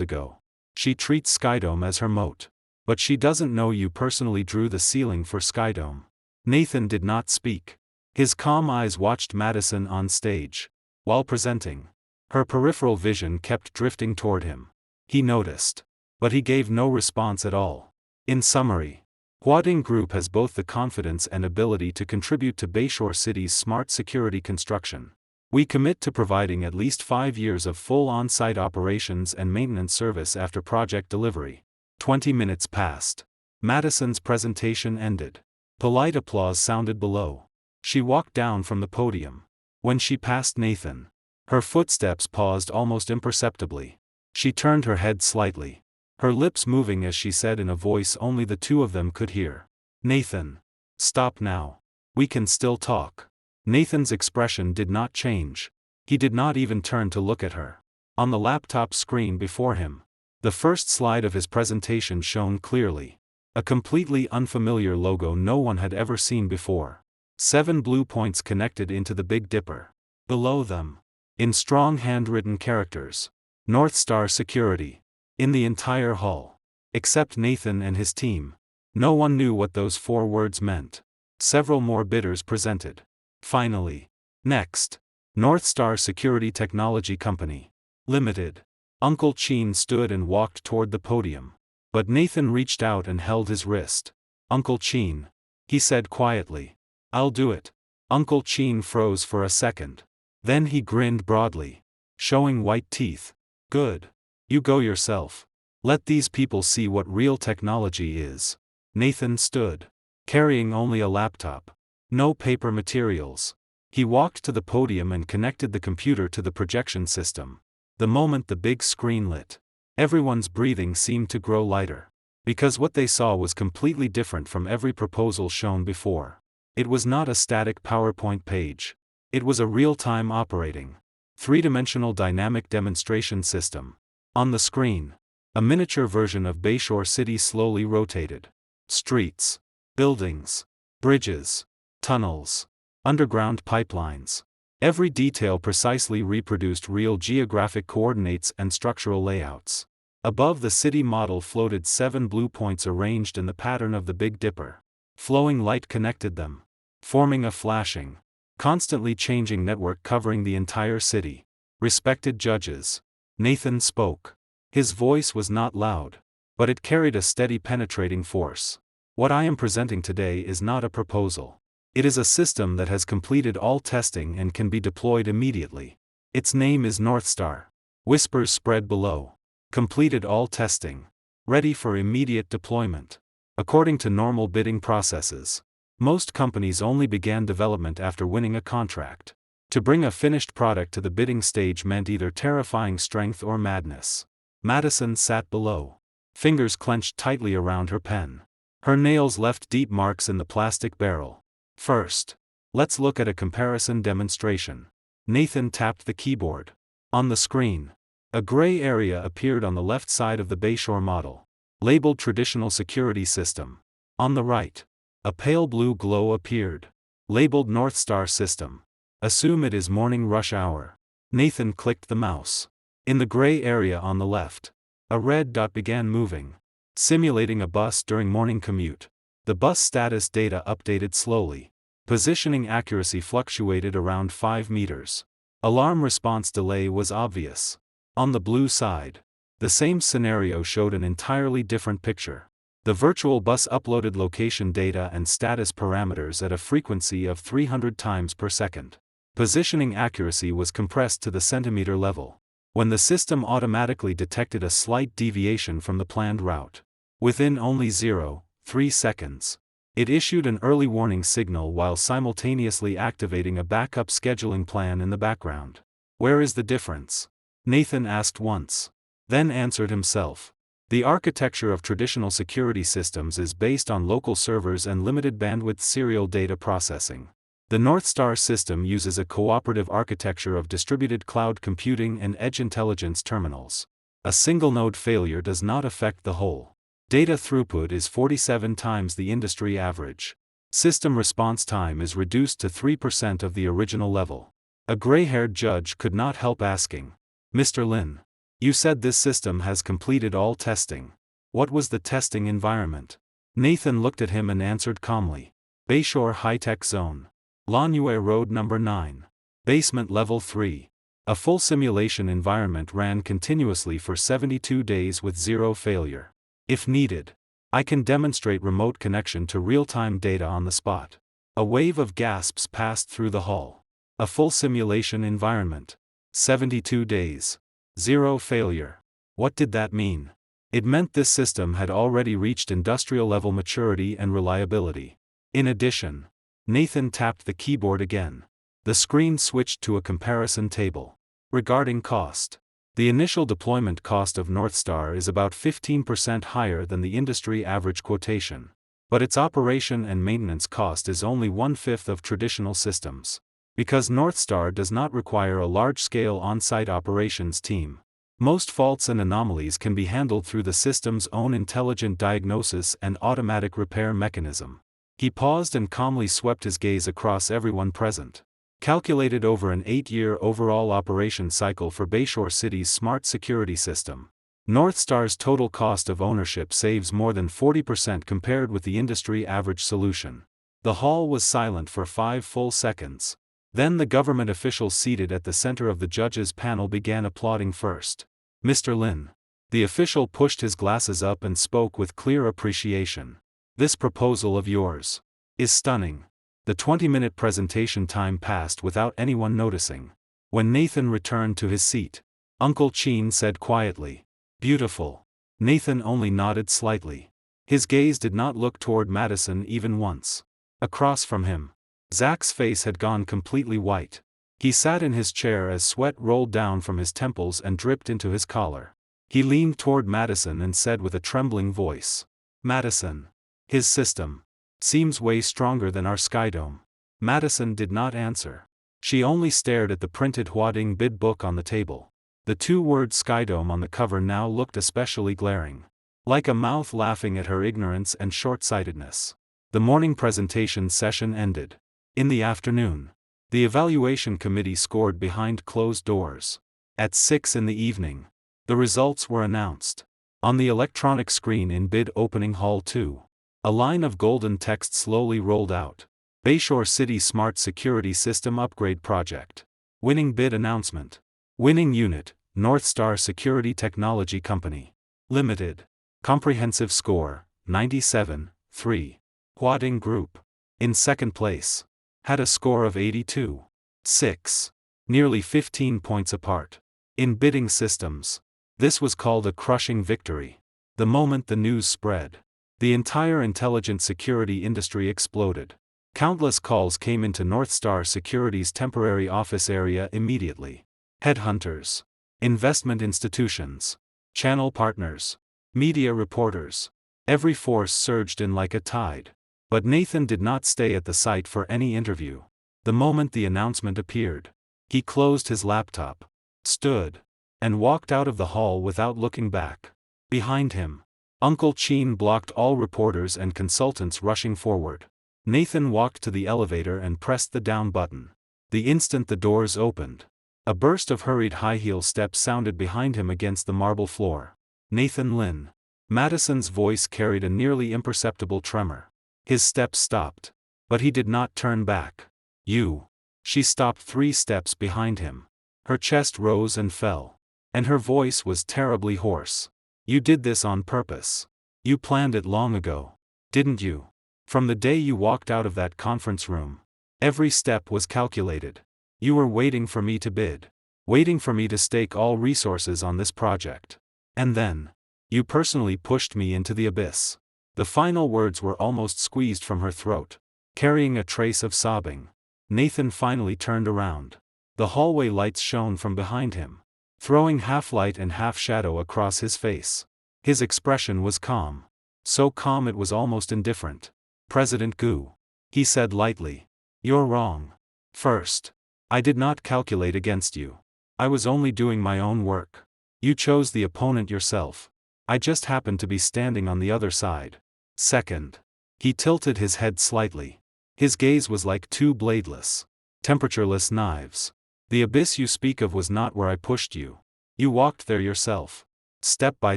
ago. She treats Skydome as her moat. But she doesn't know you personally drew the ceiling for Skydome." Nathan did not speak. His calm eyes watched Madison on stage. While presenting, her peripheral vision kept drifting toward him. He noticed. But he gave no response at all. In summary, Huading Group has both the confidence and ability to contribute to Bayshore City's smart security construction. We commit to providing at least 5 years of full on-site operations and maintenance service after project delivery. 20 minutes passed. Madison's presentation ended. Polite applause sounded below. She walked down from the podium. When she passed Nathan, her footsteps paused almost imperceptibly. She turned her head slightly, her lips moving as she said in a voice only the two of them could hear, "Nathan, stop now. We can still talk." Nathan's expression did not change. He did not even turn to look at her. On the laptop screen before him, the first slide of his presentation shone clearly. A completely unfamiliar logo no one had ever seen before. 7 blue points connected into the Big Dipper. Below them, in strong handwritten characters, North Star Security. In the entire hall, except Nathan and his team, no one knew what those 4 words meant. Several more bidders presented. Finally, Next. North Star Security Technology Company. Limited. Uncle Chin stood and walked toward the podium. But Nathan reached out and held his wrist. Uncle Chin. He said quietly. I'll do it. Uncle Chin froze for a second. Then he grinned broadly, showing white teeth. Good. You go yourself. Let these people see what real technology is. Nathan stood, carrying only a laptop. No paper materials. He walked to the podium and connected the computer to the projection system. The moment the big screen lit, everyone's breathing seemed to grow lighter. Because what they saw was completely different from every proposal shown before. It was not a static PowerPoint page. It was a real-time operating, three-dimensional dynamic demonstration system. On the screen, a miniature version of Bayshore City slowly rotated. Streets, buildings, bridges, tunnels, underground pipelines. Every detail precisely reproduced real geographic coordinates and structural layouts. Above the city model floated 7 blue points arranged in the pattern of the Big Dipper. Flowing light connected them, forming a flashing, constantly changing network covering the entire city. Respected judges. Nathan spoke. His voice was not loud, but it carried a steady penetrating force. What I am presenting today is not a proposal. It is a system that has completed all testing and can be deployed immediately. Its name is North Star. Whispers spread below. Completed all testing. Ready for immediate deployment. According to normal bidding processes, most companies only began development after winning a contract. To bring a finished product to the bidding stage meant either terrifying strength or madness. Madison sat below. Fingers clenched tightly around her pen. Her nails left deep marks in the plastic barrel. First, let's look at a comparison demonstration. Nathan tapped the keyboard. On the screen, a gray area appeared on the left side of the Bayshore model, labeled Traditional Security System. On the right, a pale blue glow appeared, labeled North Star System. Assume it is morning rush hour. Nathan clicked the mouse. In the gray area on the left, a red dot began moving, simulating a bus during morning commute. The bus status data updated slowly. Positioning accuracy fluctuated around 5 meters. Alarm response delay was obvious. On the blue side, the same scenario showed an entirely different picture. The virtual bus uploaded location data and status parameters at a frequency of 300 times per second. Positioning accuracy was compressed to the centimeter level, when the system automatically detected a slight deviation from the planned route. Within only 0.3 seconds, it issued an early warning signal while simultaneously activating a backup scheduling plan in the background. Where is the difference? Nathan asked once, then answered himself. The architecture of traditional security systems is based on local servers and limited bandwidth serial data processing. The North Star system uses a cooperative architecture of distributed cloud computing and edge intelligence terminals. A single node failure does not affect the whole. Data throughput is 47 times the industry average. System response time is reduced to 3% of the original level. A gray-haired judge could not help asking, Mr. Lin, you said this system has completed all testing. What was the testing environment? Nathan looked at him and answered calmly. Bayshore High-Tech Zone. Lanue Road No. 9. Basement Level 3. A full simulation environment ran continuously for 72 days with zero failure. If needed, I can demonstrate remote connection to real-time data on the spot. A wave of gasps passed through the hall. A full simulation environment. 72 days. Zero failure. What did that mean? It meant this system had already reached industrial-level maturity and reliability. In addition, Nathan tapped the keyboard again. The screen switched to a comparison table. Regarding cost, the initial deployment cost of North Star is about 15% higher than the industry average quotation. But its operation and maintenance cost is only 1/5 of traditional systems. Because North Star does not require a large-scale on-site operations team, most faults and anomalies can be handled through the system's own intelligent diagnosis and automatic repair mechanism. He paused and calmly swept his gaze across everyone present. Calculated over an 8-year overall operation cycle for Bayshore City's smart security system, North Star's total cost of ownership saves more than 40% compared with the industry average solution. The hall was silent for 5 full seconds. Then the government officials seated at the center of the judges' panel began applauding first. Mr. Lin. The official pushed his glasses up and spoke with clear appreciation. This proposal of yours is stunning. The 20-minute presentation time passed without anyone noticing. When Nathan returned to his seat, Uncle Chin said quietly, "Beautiful." Nathan only nodded slightly. His gaze did not look toward Madison even once. Across from him, Zach's face had gone completely white. He sat in his chair as sweat rolled down from his temples and dripped into his collar. He leaned toward Madison and said with a trembling voice, "Madison. His system seems way stronger than our Skydome." Madison did not answer. She only stared at the printed Huading bid book on the table. The two-word Skydome on the cover now looked especially glaring. Like a mouth laughing at her ignorance and short-sightedness. The morning presentation session ended. In the afternoon, the evaluation committee scored behind closed doors. At 6 in the evening, the results were announced. On the electronic screen in bid opening hall 2, a line of golden text slowly rolled out. Bayshore City Smart Security System Upgrade Project. Winning bid announcement. Winning unit, North Star Security Technology Company. Limited. Comprehensive score, 97.3. Huading Group. In second place. Had a score of 82.6. Nearly 15 points apart. In bidding systems, this was called a crushing victory. The moment the news spread, the entire intelligent security industry exploded. Countless calls came into North Star Security's temporary office area immediately. Headhunters, investment institutions, channel partners, media reporters. Every force surged in like a tide. But Nathan did not stay at the site for any interview. The moment the announcement appeared, he closed his laptop, stood, and walked out of the hall without looking back. Behind him, Uncle Chin blocked all reporters and consultants rushing forward. Nathan walked to the elevator and pressed the down button. The instant the doors opened, a burst of hurried high-heel steps sounded behind him against the marble floor. "Nathan Lin." Madison's voice carried a nearly imperceptible tremor. His steps stopped, but he did not turn back. "You." She stopped 3 steps behind him. Her chest rose and fell, and her voice was terribly hoarse. "You did this on purpose. You planned it long ago, didn't you? From the day you walked out of that conference room, every step was calculated. You were waiting for me to bid, waiting for me to stake all resources on this project. And then, you personally pushed me into the abyss." The final words were almost squeezed from her throat. Carrying a trace of sobbing, Nathan finally turned around. The hallway lights shone from behind him, throwing half light and half shadow across his face. His expression was calm. So calm it was almost indifferent. "President Gu," he said lightly, "you're wrong. First, I did not calculate against you. I was only doing my own work. You chose the opponent yourself. I just happened to be standing on the other side. Second." He tilted his head slightly. His gaze was like 2 bladeless, temperatureless knives. "The abyss you speak of was not where I pushed you. You walked there yourself. Step by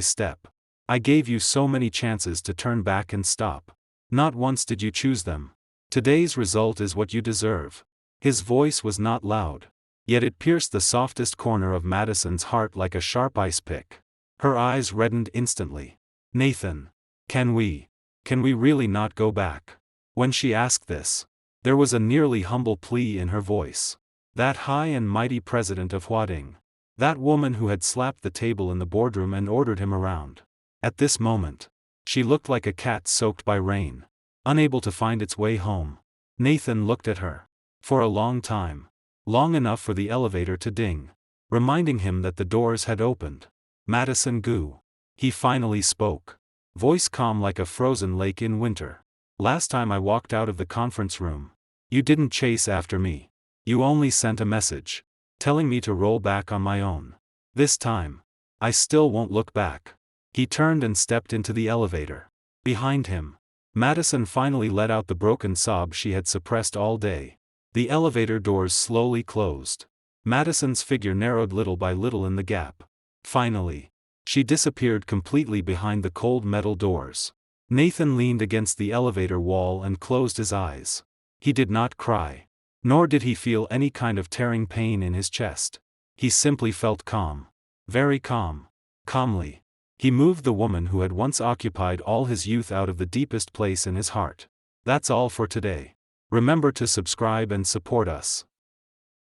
step. I gave you so many chances to turn back and stop. Not once did you choose them. Today's result is what you deserve." His voice was not loud, yet it pierced the softest corner of Madison's heart like a sharp ice pick. Her eyes reddened instantly. "Nathan, can we really not go back?" When she asked this, there was a nearly humble plea in her voice. That high and mighty president of Huading. That woman who had slapped the table in the boardroom and ordered him around. At this moment, she looked like a cat soaked by rain, unable to find its way home. Nathan looked at her. For a long time. Long enough for the elevator to ding, reminding him that the doors had opened. "Madison Gu." He finally spoke. Voice calm like a frozen lake in winter. "Last time I walked out of the conference room, you didn't chase after me. You only sent a message, telling me to roll back on my own. This time, I still won't look back." He turned and stepped into the elevator. Behind him, Madison finally let out the broken sob she had suppressed all day. The elevator doors slowly closed. Madison's figure narrowed little by little in the gap. Finally, she disappeared completely behind the cold metal doors. Nathan leaned against the elevator wall and closed his eyes. He did not cry. Nor did he feel any kind of tearing pain in his chest. He simply felt calm. Very calm. Calmly. He moved the woman who had once occupied all his youth out of the deepest place in his heart. That's all for today. Remember to subscribe and support us.